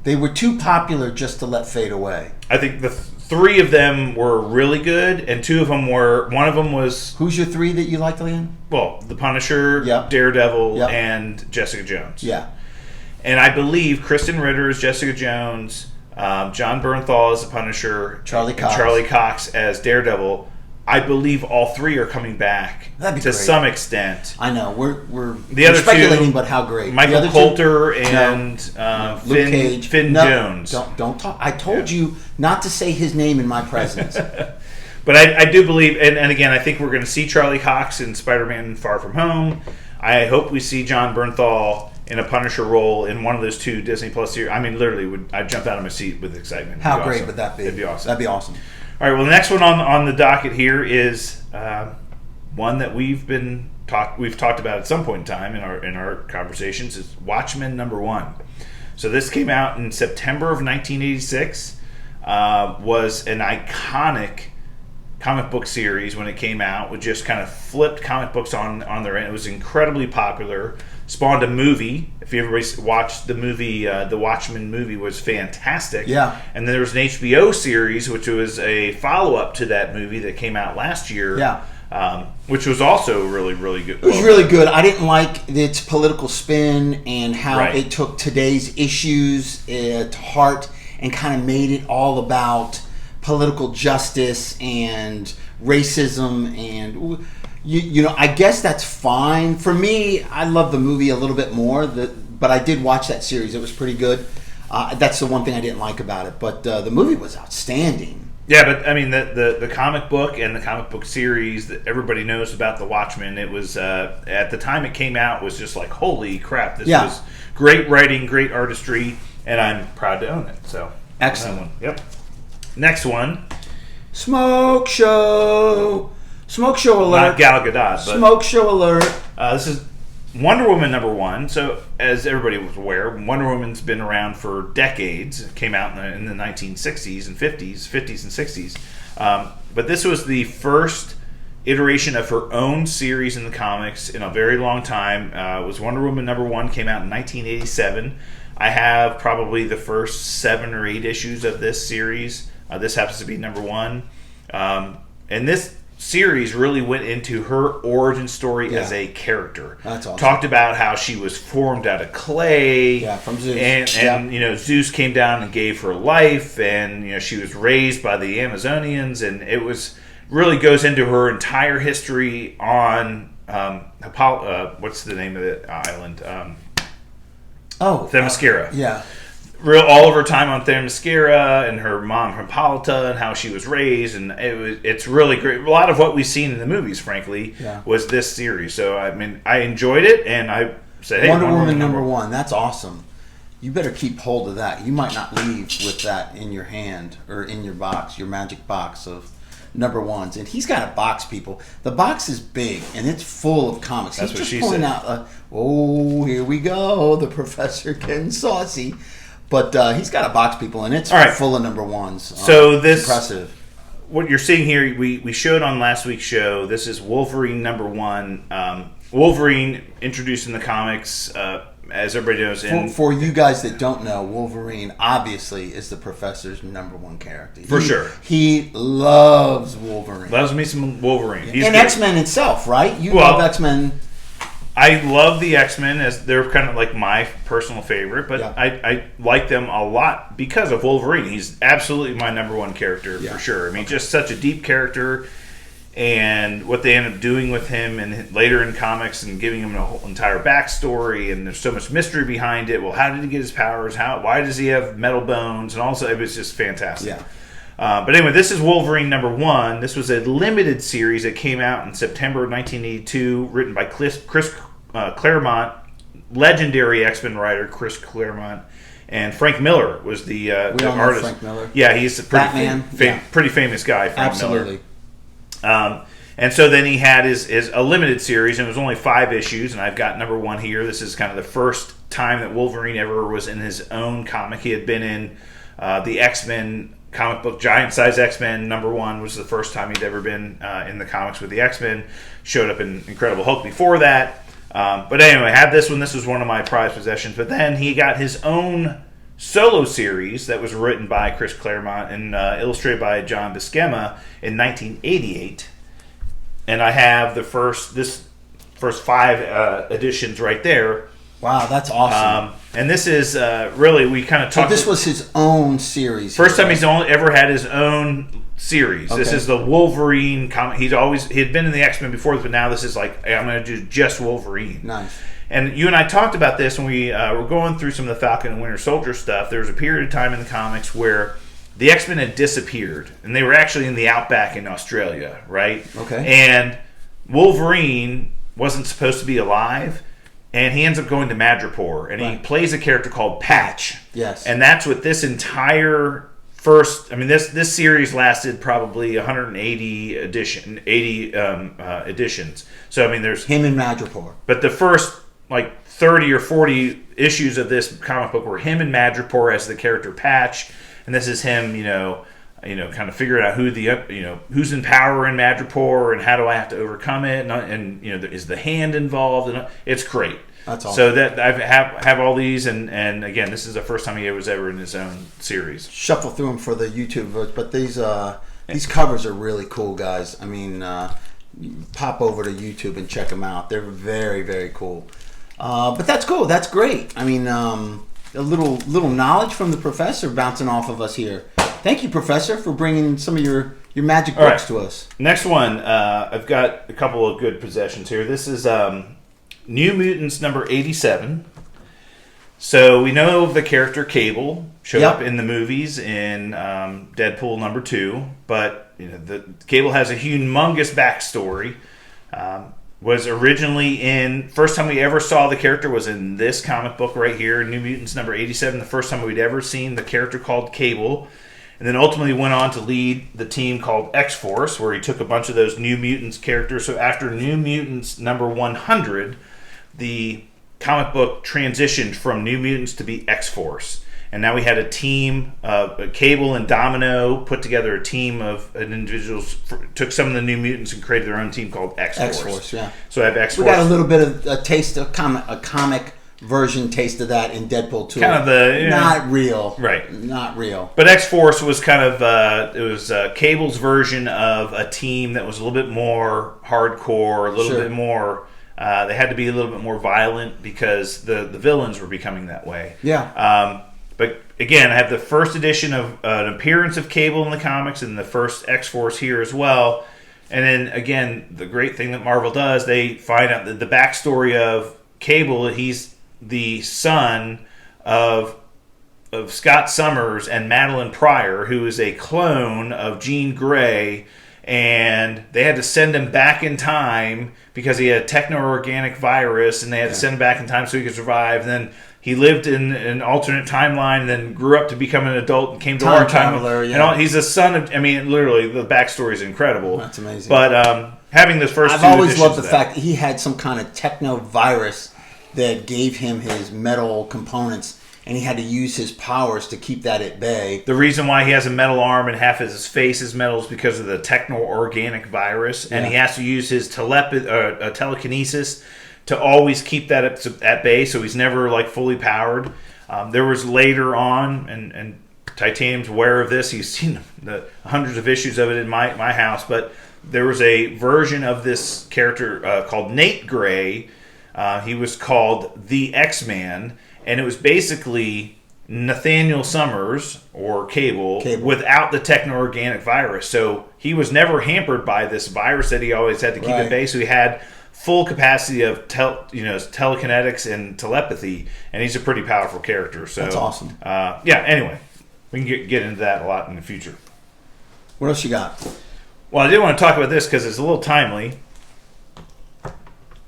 They were too popular just to let fade away. I think the three of them were really good, and two of them were... One of them was... Who's your three that you liked, Leon? Well, The Punisher, Daredevil, and Jessica Jones. Yeah. And I believe Kristen Ritter as Jessica Jones, John Bernthal as the Punisher, Charlie Cox as Daredevil. I believe all three are coming back to some extent. I know we're speculating, but how great? Michael Coulter and Luke Cage, Finn Jones. Don't talk. I told you not to say his name in my presence. But I do believe, and again, I think we're going to see Charlie Cox in Spider-Man: Far From Home. I hope we see John Bernthal in a Punisher role in one of those two Disney Plus series. I mean, literally, I'd jump out of my seat with excitement. How great would that be? It'd be awesome. That'd be awesome. All right. Well, the next one on the docket here is one that we've talked about at some point in time in our conversations. Is Watchmen #1. So this came out in September of 1986. Was an iconic comic book series when it came out. It just kind of flipped comic books on their end. It was incredibly popular. Spawned a movie. If you ever watched the movie, the Watchmen movie was fantastic. Yeah. And then there was an HBO series, which was a follow-up to that movie that came out last year. Yeah. Which was also really, really good. It was really good. I didn't like its political spin and how it took today's issues to heart and kind of made it all about political justice and racism and... You know, I guess that's fine. For me, I love the movie a little bit more, but I did watch that series. It was pretty good. That's the one thing I didn't like about it. But the movie was outstanding. Yeah, but I mean, the comic book and the comic book series that everybody knows about, The Watchmen, it was, at the time it came out, was just like, holy crap, this was great writing, great artistry, and I'm proud to own it. So excellent. Yep. Next one. Smoke Show. Smoke Show alert. Not Gal Gadot, but Smoke Show alert. This is Wonder Woman #1. So, as everybody was aware, Wonder Woman's been around for decades. It came out in the 1960s and 50s and 60s. But this was the first iteration of her own series in the comics in a very long time. It was Wonder Woman #1, came out in 1987. I have probably the first 7 or 8 issues of this series. This happens to be #1. And this series really went into her origin story as a character. That's awesome. Talked about how she was formed out of clay. Yeah, from Zeus. And you know, Zeus came down and gave her life, and you know, she was raised by the Amazonians, and it was really goes into her entire history on what's the name of the island? Themyscira. Yeah. All of her time on Themyscira and her mom Hippolyta and how she was raised, and it's really great. A lot of what we've seen in the movies, frankly, was this series. So I mean, I enjoyed it, and I said, "Hey, Wonder Woman #1. That's awesome. You better keep hold of that. You might not leave with that in your hand or in your box, your magic box of #1s." And he's got a box, people. The box is big and it's full of comics. That's he's what just she pulling said. out. Here we go. The professor getting saucy. But he's got a box, people, and it's full of #1s. So this impressive. What you're seeing here, we showed on last week's show. This is Wolverine #1. Wolverine introduced in the comics, as everybody knows. For you guys that don't know, Wolverine obviously is the professor's #1 character. For sure, he loves Wolverine. Loves me some Wolverine. He's and good. X-Men itself, right? You love X-Men. I love the X-Men as they're kind of like my personal favorite, but I like them a lot because of Wolverine. He's absolutely my number one character for sure. I mean, just such a deep character, and what they end up doing with him and later in comics and giving him a whole entire backstory, and there's so much mystery behind it. Well, how did he get his powers? Why does he have metal bones? And also, it was just fantastic. Yeah. But anyway, this is Wolverine number 1. This was a limited series that came out in September of 1982, written by Chris Claremont, legendary X-Men writer Chris Claremont, and Frank Miller was the artist. Frank Miller. Yeah, he's a Batman. pretty famous guy. Frank Absolutely. Miller. And so then he had his a limited series, and it was only 5 issues, and I've got number 1 here. This is kind of the first time that Wolverine ever was in his own comic. He had been in the X-Men comic book. Giant Size X-Men number 1 was the first time he'd ever been in the comics with the X-Men. Showed up in Incredible Hulk before that. But anyway, I had this one. This was one of my prized possessions. But then he got his own solo series that was written by Chris Claremont and illustrated by John Buscema in 1988. And I have the first 5 editions right there. Wow, that's awesome. And this is really, we kind of talked... So this was his own series. First time he's ever had his own series. Okay. This is the Wolverine comic. He had been in the X-Men before, but now this is like, hey, I'm going to do just Wolverine. Nice. And you and I talked about this when we were going through some of the Falcon and Winter Soldier stuff. There was a period of time in the comics where the X-Men had disappeared, and they were actually in the outback in Australia, right? Okay. And Wolverine wasn't supposed to be alive, and he ends up going to Madripoor, and he plays a character called Patch. Yes. And that's what this entire first... I mean, this series lasted probably 180 editions. So, I mean, there's... Him in Madripoor. But the first, 30 or 40 issues of this comic book were him in Madripoor as the character Patch, and this is him, kind of figuring out who's in power in Madripoor and how do I have to overcome it, and is the Hand involved? And it's great. That's awesome. So that I have all these, and again, this is the first time he was ever in his own series. Shuffle through them for the YouTube, but these covers are really cool, guys. I mean, pop over to YouTube and check them out. They're very, very cool. But that's cool. That's great. I mean, a little knowledge from the professor bouncing off of us here. Thank you, Professor, for bringing some of your magic books to us. Next one, I've got a couple of good possessions here. This is New Mutants number 87. So we know the character Cable showed up in the movies in Deadpool number 2, but the Cable has a humongous backstory. Was originally first time we ever saw the character was in this comic book right here, New Mutants number 87, the first time we'd ever seen the character called Cable. And then ultimately went on to lead the team called X-Force, where he took a bunch of those New Mutants characters. So after New Mutants number 100, the comic book transitioned from New Mutants to be X-Force. And now we had a team of Cable and Domino put together a team of individuals, took some of the New Mutants and created their own team called X-Force. X-Force, yeah. So I have X-Force. We got a little bit of a taste of a comic version taste of that in Deadpool 2. Kind of the... Not real. Right. Not real. But X-Force was kind of... it was Cable's version of a team that was a little bit more hardcore, a little bit more... they had to be a little bit more violent because the villains were becoming that way. Yeah. But again, I have the first edition of an appearance of Cable in the comics and the first X-Force here as well. And then, again, the great thing that Marvel does, they find out that the backstory of Cable, he's the son of Scott Summers and Madeline Pryor, who is a clone of Jean Grey, and they had to send him back in time because he had a techno-organic virus, and they had to send him back in time so he could survive. And then he lived in an alternate timeline, and then grew up to become an adult and came to our timeline. And he's a son of... I mean, literally, the backstory is incredible. That's amazing. But having this first I've always loved the fact that he had some kind of techno-virus that gave him his metal components, and he had to use his powers to keep that at bay. The reason why he has a metal arm and half of his face is metal is because of the techno-organic virus, and he has to use his telekinesis to always keep that at bay, so he's never fully powered. There was later on, and Titanium's aware of this, he's seen the hundreds of issues of it in my house, but there was a version of this character called Nate Gray He was called the X-Man, and it was basically Nathaniel Summers, or Cable, without the techno-organic virus. So he was never hampered by this virus that he always had to keep at bay. So he had full capacity of telekinetics and telepathy, and he's a pretty powerful character. So that's awesome. Anyway, we can get into that a lot in the future. What else you got? Well, I did want to talk about this because it's a little timely.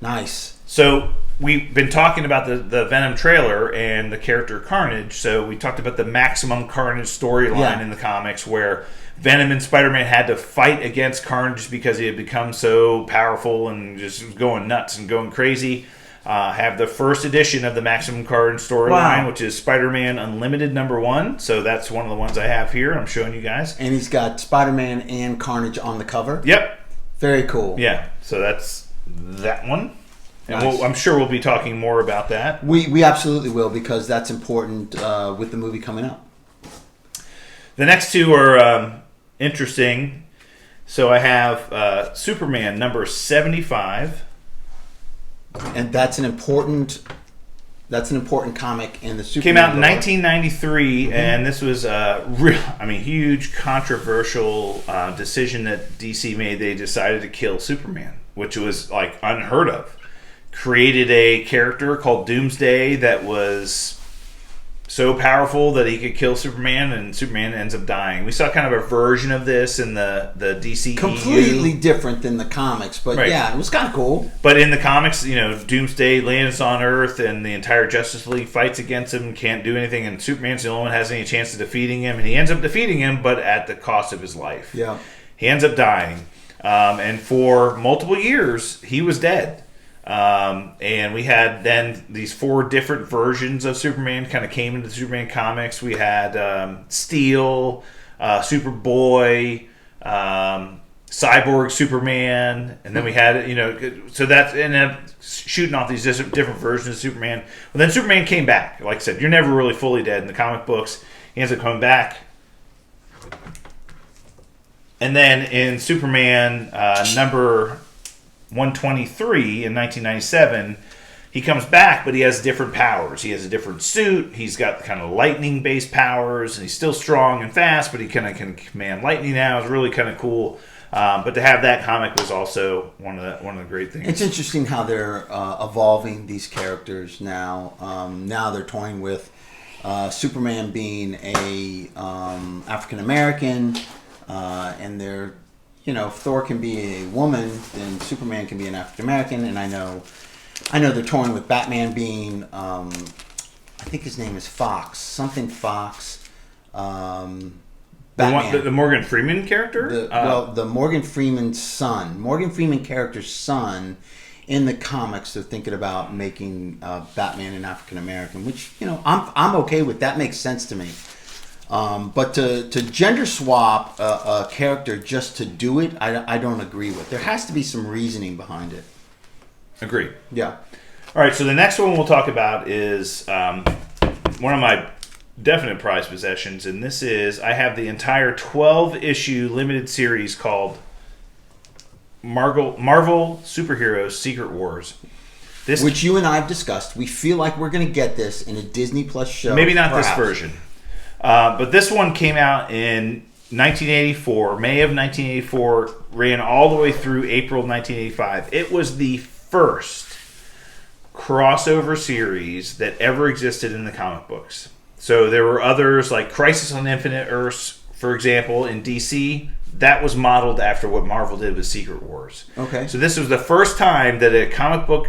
Nice. So we've been talking about the Venom trailer and the character Carnage. So we talked about the Maximum Carnage storyline in the comics, where Venom and Spider-Man had to fight against Carnage because he had become so powerful and just was going nuts and going crazy. Have the first edition of the Maximum Carnage storyline, which is Spider-Man Unlimited #1. So that's one of the ones I have here. I'm showing you guys. And he's got Spider-Man and Carnage on the cover. Yep. Very cool. Yeah. So that's that one. And Nice. I'm sure we'll be talking more about that. We absolutely will, because that's important with the movie coming up. The next two are interesting. So I have Superman #75. And that's an important comic in the Superman. Came out in 1993, and this was a huge controversial decision that DC made. They decided to kill Superman, which was like unheard of. Created a character called Doomsday that was so powerful that he could kill Superman, and Superman ends up dying. We saw kind of a version of this in the DC. Completely different than the comics, but yeah, it was kind of cool. But in the comics, Doomsday lands on Earth, and the entire Justice League fights against him, can't do anything, and Superman's the only one who has any chance of defeating him, and he ends up defeating him, but at the cost of his life. Yeah, he ends up dying, and for multiple years, he was dead. And we had then these 4 different versions of Superman kind of came into the Superman comics. We had Steel, Superboy, Cyborg Superman, and then we had, so that's, and then shooting off these different versions of Superman. But then Superman came back. Like I said, you're never really fully dead in the comic books. He ends up coming back. And then in Superman number 123 in 1997, he comes back, but he has different powers. He has a different suit. He's got kind of lightning-based powers, and he's still strong and fast, but he kind of can command lightning now. It's really kind of cool. But to have that comic was also one of the great things. It's interesting how they're evolving these characters now. Now they're toying with Superman being a African American, and they're, if Thor can be a woman, then Superman can be an African American. And I know they're toying with Batman being, I think his name is Fox, something Fox. Batman. The Morgan Freeman character? The Morgan Freeman's son. Morgan Freeman character's son. In the comics, they're thinking about making Batman an African American, which, I'm okay with. That makes sense to me. But to gender swap a character just to do it, I don't agree with. There has to be some reasoning behind it. Agree. Yeah. All right, so the next one we'll talk about is one of my definite prized possessions, and this is, I have the entire 12-issue limited series called Marvel Superheroes Secret Wars. Which you and I have discussed. We feel like we're going to get this in a Disney Plus show. Maybe not perhaps. This version. But this one came out in 1984, May of 1984, ran all the way through April of 1985. It was the first crossover series that ever existed in the comic books. So there were others like Crisis on Infinite Earths, for example, in DC. That was modeled after what Marvel did with Secret Wars. Okay. So this was the first time that a comic book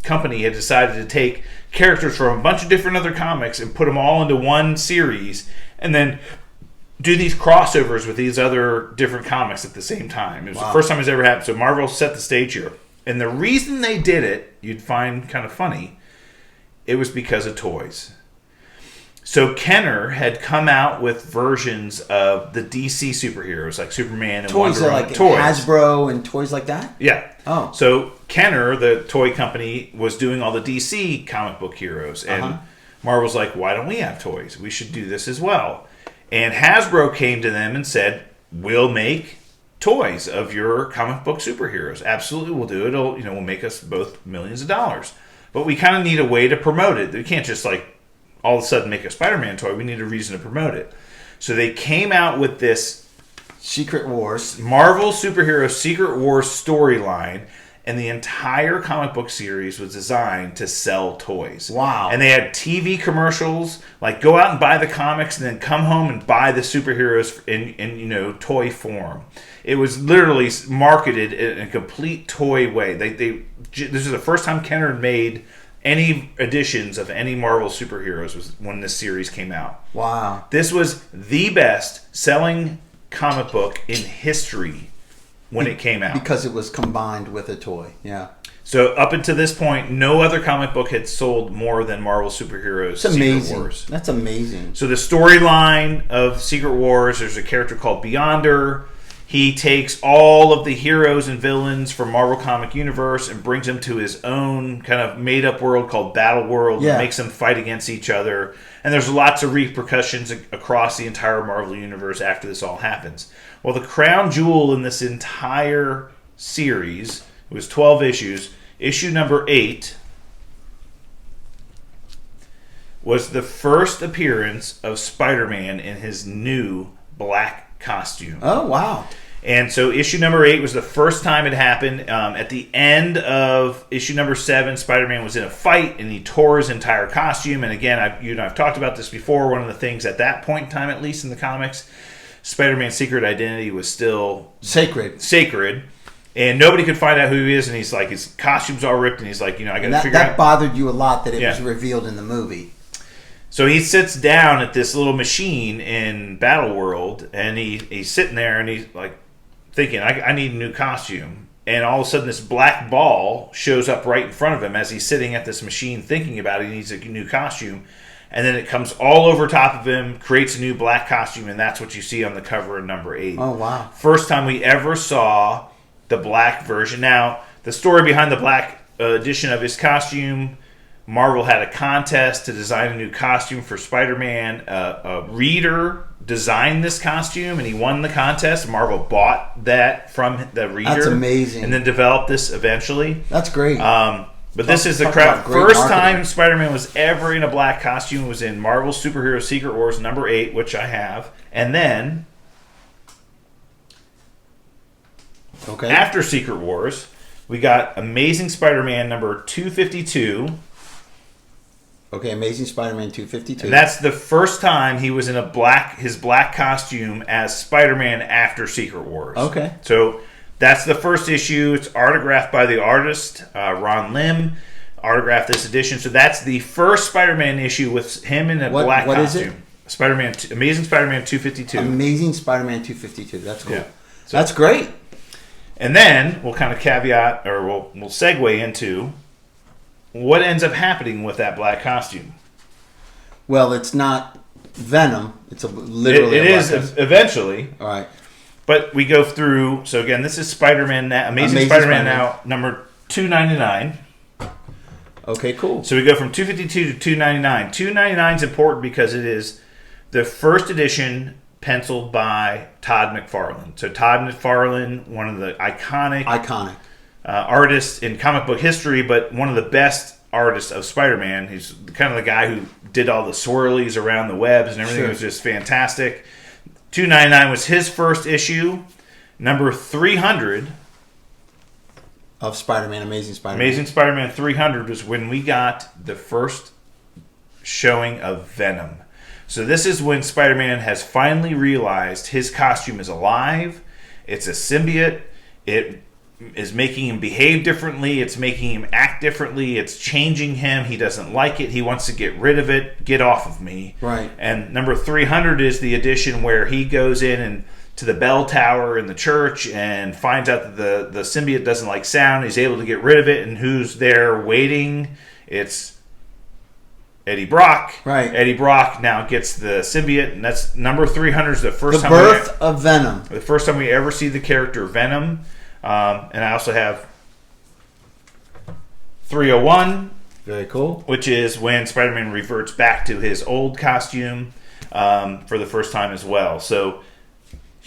company had decided to take characters from a bunch of different other comics and put them all into one series, and then do these crossovers with these other different comics at the same time. It was the first time it's ever happened. So Marvel set the stage here. And the reason they did it, you'd find kind of funny, it was because of toys. So Kenner had come out with versions of the DC superheroes, like Superman and Wonder Woman. Like Hasbro and toys like that? Yeah. Oh. So Kenner, the toy company, was doing all the DC comic book heroes. And Marvel's like, why don't we have toys? We should do this as well. And Hasbro came to them and said, we'll make toys of your comic book superheroes. Absolutely, we'll do it. Will make us both millions of dollars. But we kind of need a way to promote it. We can't just all of a sudden make a Spider-Man toy. We need a reason to promote it. So they came out with this Secret Wars, Marvel Superhero Secret Wars storyline, and the entire comic book series was designed to sell toys. Wow. And they had TV commercials, go out and buy the comics and then come home and buy the superheroes in toy form. It was literally marketed in a complete toy way. This is the first time Kenner had made any editions of any Marvel superheroes was when this series came out. Wow. This was the best selling comic book in history when it came out. Because it was combined with a toy. Yeah. So up until this point, no other comic book had sold more than Marvel Superheroes Secret Wars. That's amazing. So the storyline of Secret Wars, there's a character called Beyonder. He takes all of the heroes and villains from Marvel Comic Universe and brings them to his own kind of made-up world called Battle World and makes them fight against each other. And there's lots of repercussions across the entire Marvel Universe after this all happens. Well, the crown jewel in this entire series, it was 12 issues. Issue number 8 was the first appearance of Spider-Man in his new black costume. Oh, wow. And so issue number 8 was the first time it happened. At the end of issue number 7, Spider-Man was in a fight and he tore his entire costume. And again, I've talked about this before. One of the things at that point in time, at least in the comics, Spider-Man's secret identity was still sacred. And nobody could find out who he is. And he's like, his costume's all ripped. And he's like, I got to figure out. That bothered you a lot that it was revealed in the movie. So he sits down at this little machine in Battle World, and he's sitting there, and he's thinking, I need a new costume. And all of a sudden, this black ball shows up right in front of him as he's sitting at this machine thinking about it. He needs a new costume. And then it comes all over top of him, creates a new black costume, and that's what you see on the cover of number 8. Oh, wow. First time we ever saw the black version. Now, the story behind the black edition of his costume, Marvel had a contest to design a new costume for Spider-Man. A reader designed this costume, and he won the contest. Marvel bought that from the reader. That's amazing. And then developed this eventually. That's great. But this is the first time Spider-Man was ever in a black costume. Was in Marvel Superhero Secret Wars number 8, which I have. And then, after Secret Wars, we got Amazing Spider-Man number 252. Okay, Amazing Spider-Man 252. And that's the first time he was in his black costume as Spider-Man after Secret Wars. Okay. So that's the first issue. It's autographed by the artist, Ron Lim. Autographed this edition. So that's the first Spider-Man issue with him in a black costume. What is it? Amazing Spider-Man 252. Amazing Spider-Man 252. That's cool. Yeah. So, that's great. And then we'll kind of caveat, or we'll segue into what ends up happening with that black costume. Well, it's not Venom. It's literally. It is eventually. All right. But we go through. So again, this is Spider-Man now, Amazing Spider-Man now, number 299. Okay, cool. So we go from 252 to 299. 299 is important because it is the first edition penciled by Todd McFarlane. So Todd McFarlane, one of the iconic artists in comic book history, but one of the best artists of Spider-Man. He's kind of the guy who did all the swirlies around the webs and everything. It was just fantastic. 299 was his first issue. Number 300 of Spider-Man, Amazing Spider-Man. Amazing Spider-Man 300 was when we got the first showing of Venom. So this is when Spider-Man has finally realized his costume is alive. It's a symbiote. It is making him behave differently. It's making him act differently. It's changing him. He doesn't like it. He wants to get rid of it. Get off of me. Right. And number 300 is the edition where he goes in and to the bell tower in the church and finds out that the symbiote doesn't like sound. He's able to get rid of it. And who's there waiting? It's Eddie Brock. Right. Eddie Brock now gets the symbiote, and that's number 300 is the first time. The birth of Venom. The first time we ever see the character Venom. And I also have 301. Very cool. Which is when Spider-Man reverts back to his old costume for the first time as well. So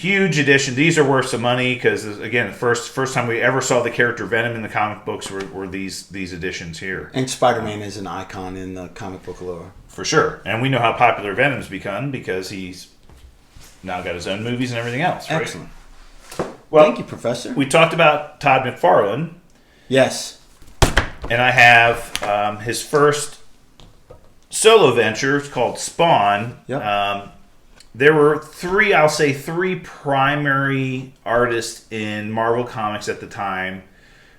Huge edition. These are worth some money because, again, the first time we ever saw the character Venom in the comic books were these editions here. And Spider-Man is an icon in the comic book lore. For sure. And we know how popular Venom's become because he's now got his own movies and everything else. Right? Excellent. Well, thank you, Professor. We talked about Todd McFarlane. Yes. And I have his first solo venture. It's called Spawn. Yep. There were three primary artists in Marvel Comics at the time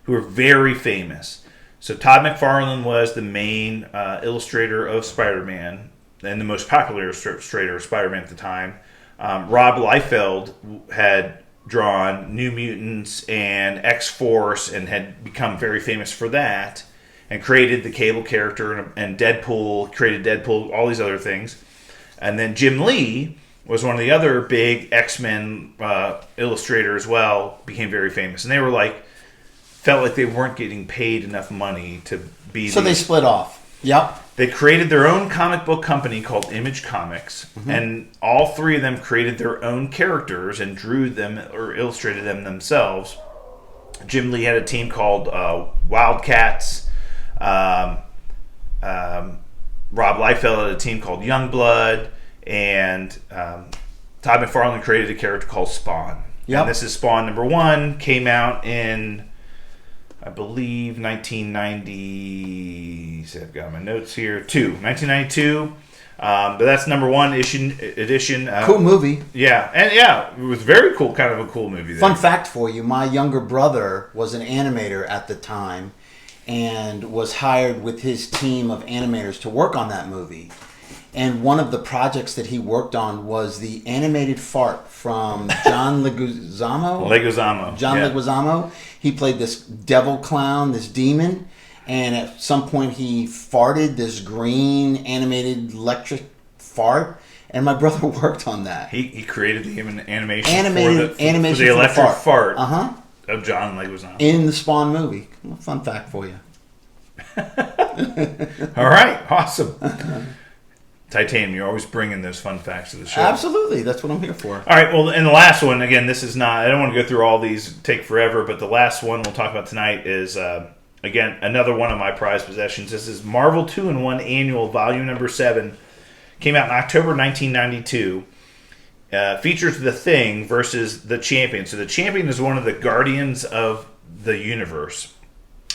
who were very famous. So Todd McFarlane was the main illustrator of Spider-Man and the most popular illustrator of Spider-Man at the time. Rob Liefeld had drawn New Mutants and X-Force and had become very famous for that and created the Cable character and Deadpool, created Deadpool, all these other things. And then Jim Lee was one of the other big X-Men illustrators as well, became very famous. And they were felt like they weren't getting paid enough money to be So they split off. Yep. They created their own comic book company called Image Comics, and all three of them created their own characters and drew them or illustrated them themselves. Jim Lee had a team called Wildcats. Rob Liefeld had a team called Youngblood, and Todd McFarlane created a character called Spawn. Yep. And this is Spawn number 1, came out in, I believe, 1990. I've got my notes here. 1992. But that's number 1 edition. Cool movie. Yeah, and yeah, it was very cool. Kind of a cool movie. Fun fact for you: my younger brother was an animator at the time, and was hired with his team of animators to work on that movie. And one of the projects that he worked on was the animated fart from John Leguizamo. John Leguizamo. He played this devil clown, this demon, and at some point he farted this green animated electric fart. And my brother worked on that. He created the animation for the electric fart of John Leguizamo in the Spawn movie. Fun fact for you. All right, awesome. Titanium, you're always bringing those fun facts to the show. Absolutely, that's what I'm here for. All right, well, and the last one, again, this is not, I don't want to go through all these, take forever, but the last one we'll talk about tonight is, again, another one of my prized possessions. This is Marvel 2-in-1 Annual, Volume number 7. Came out in October 1992. Features The Thing versus The Champion. So The Champion is one of the Guardians of the Universe.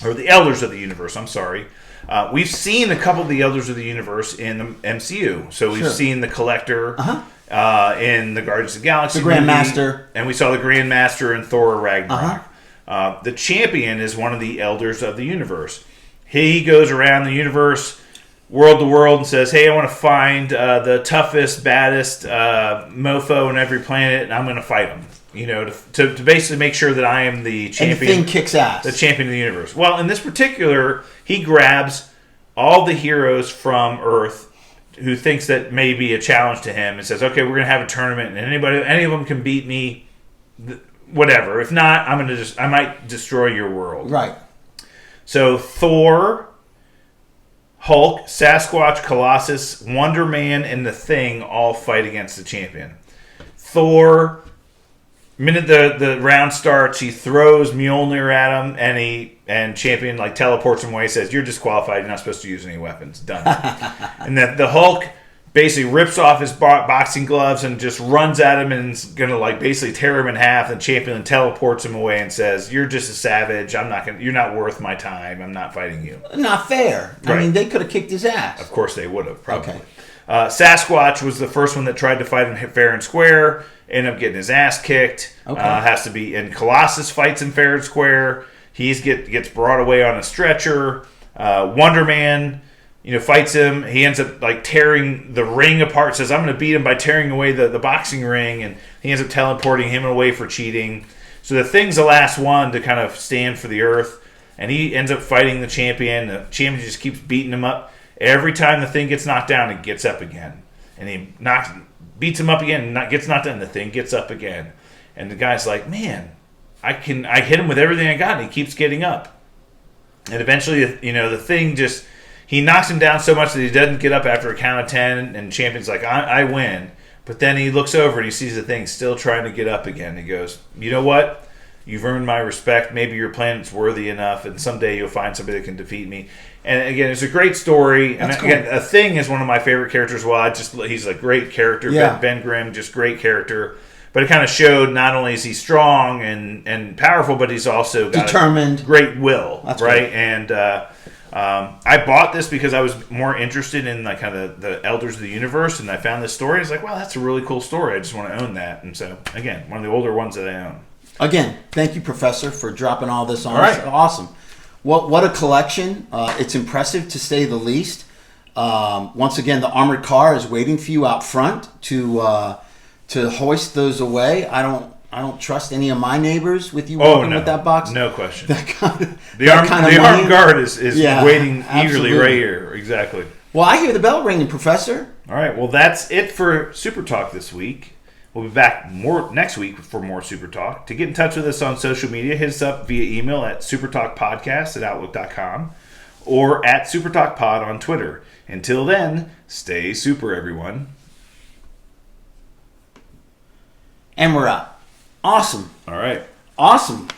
Or the Elders of the Universe, I'm sorry. We've seen a couple of the Elders of the Universe in the MCU. So we've seen the Collector in the Guardians of the Galaxy. The Grandmaster. And we saw the Grandmaster in Thor Ragnarok. The Champion is one of the Elders of the Universe. He goes around the universe, world to world, and says, hey, I want to find the toughest, baddest mofo on every planet, and I'm going to fight him. You know, to basically make sure that I am the champion. And the Thing kicks ass. The champion of the universe. Well, in this particular, he grabs all the heroes from Earth who thinks that may be a challenge to him and says, okay, we're going to have a tournament, and any of them can beat me, whatever. If not, I might destroy your world. Right. So Thor, Hulk, Sasquatch, Colossus, Wonder Man, and the Thing all fight against the champion. Thor, minute the round starts, he throws Mjolnir at him, and Champion teleports him away. Says, "You're disqualified. You're not supposed to use any weapons." Done. And then the Hulk basically rips off his boxing gloves and just runs at him and is gonna basically tear him in half. And Champion teleports him away and says, "You're just a savage. You're not worth my time. I'm not fighting you." Not fair. Right. I mean, they could have kicked his ass. Of course they would have. Probably. Okay. Sasquatch was the first one that tried to fight him fair and square. Ended up getting his ass kicked. Okay. Has to be. And Colossus fights him fair and square. He gets brought away on a stretcher. Wonder Man, fights him. He ends up tearing the ring apart. Says, "I'm going to beat him by tearing away the boxing ring," and he ends up teleporting him away for cheating. So the Thing's the last one to kind of stand for the Earth, and he ends up fighting the champion. The champion just keeps beating him up. Every time the Thing gets knocked down, he gets up again, and he beats him up again, and gets knocked down. The Thing gets up again, and the guy's like, "Man, I hit him with everything I got," and he keeps getting up. And eventually, the Thing he knocks him down so much that he doesn't get up after a count of 10, and Champion's like, I win. But then he looks over and he sees the thing still trying to get up again. He goes, you know what? You've earned my respect. Maybe your planet's worthy enough, and someday you'll find somebody that can defeat me. And again, it's a great story. And again, A Thing is one of my favorite characters. Well, he's a great character. Yeah. Ben Grimm, just great character. But it kind of showed not only is he strong and powerful, but he's also got determined, great will. That's right. Great. And I bought this because I was more interested in like kind of the Elders of the Universe, and I found this story. I was like, wow, that's a really cool story. I just want to own that. And so again, one of the older ones that I own. Again, thank you, Professor, for dropping all this on us. Right. Awesome. What a collection. It's impressive, to say the least. Once again, the armored car is waiting for you out front to hoist those away. I don't trust any of my neighbors with you walking with that box. No question. The armed guard is waiting eagerly absolutely. right here. Exactly. Well, I hear the bell ringing, Professor. All right. Well, that's it for Super Talk this week. We'll be back next week for more Super Talk. To get in touch with us on social media, hit us up via email at supertalkpodcast@outlook.com or at supertalkpod on Twitter. Until then, stay super, everyone. And we're out. Awesome. All right. Awesome.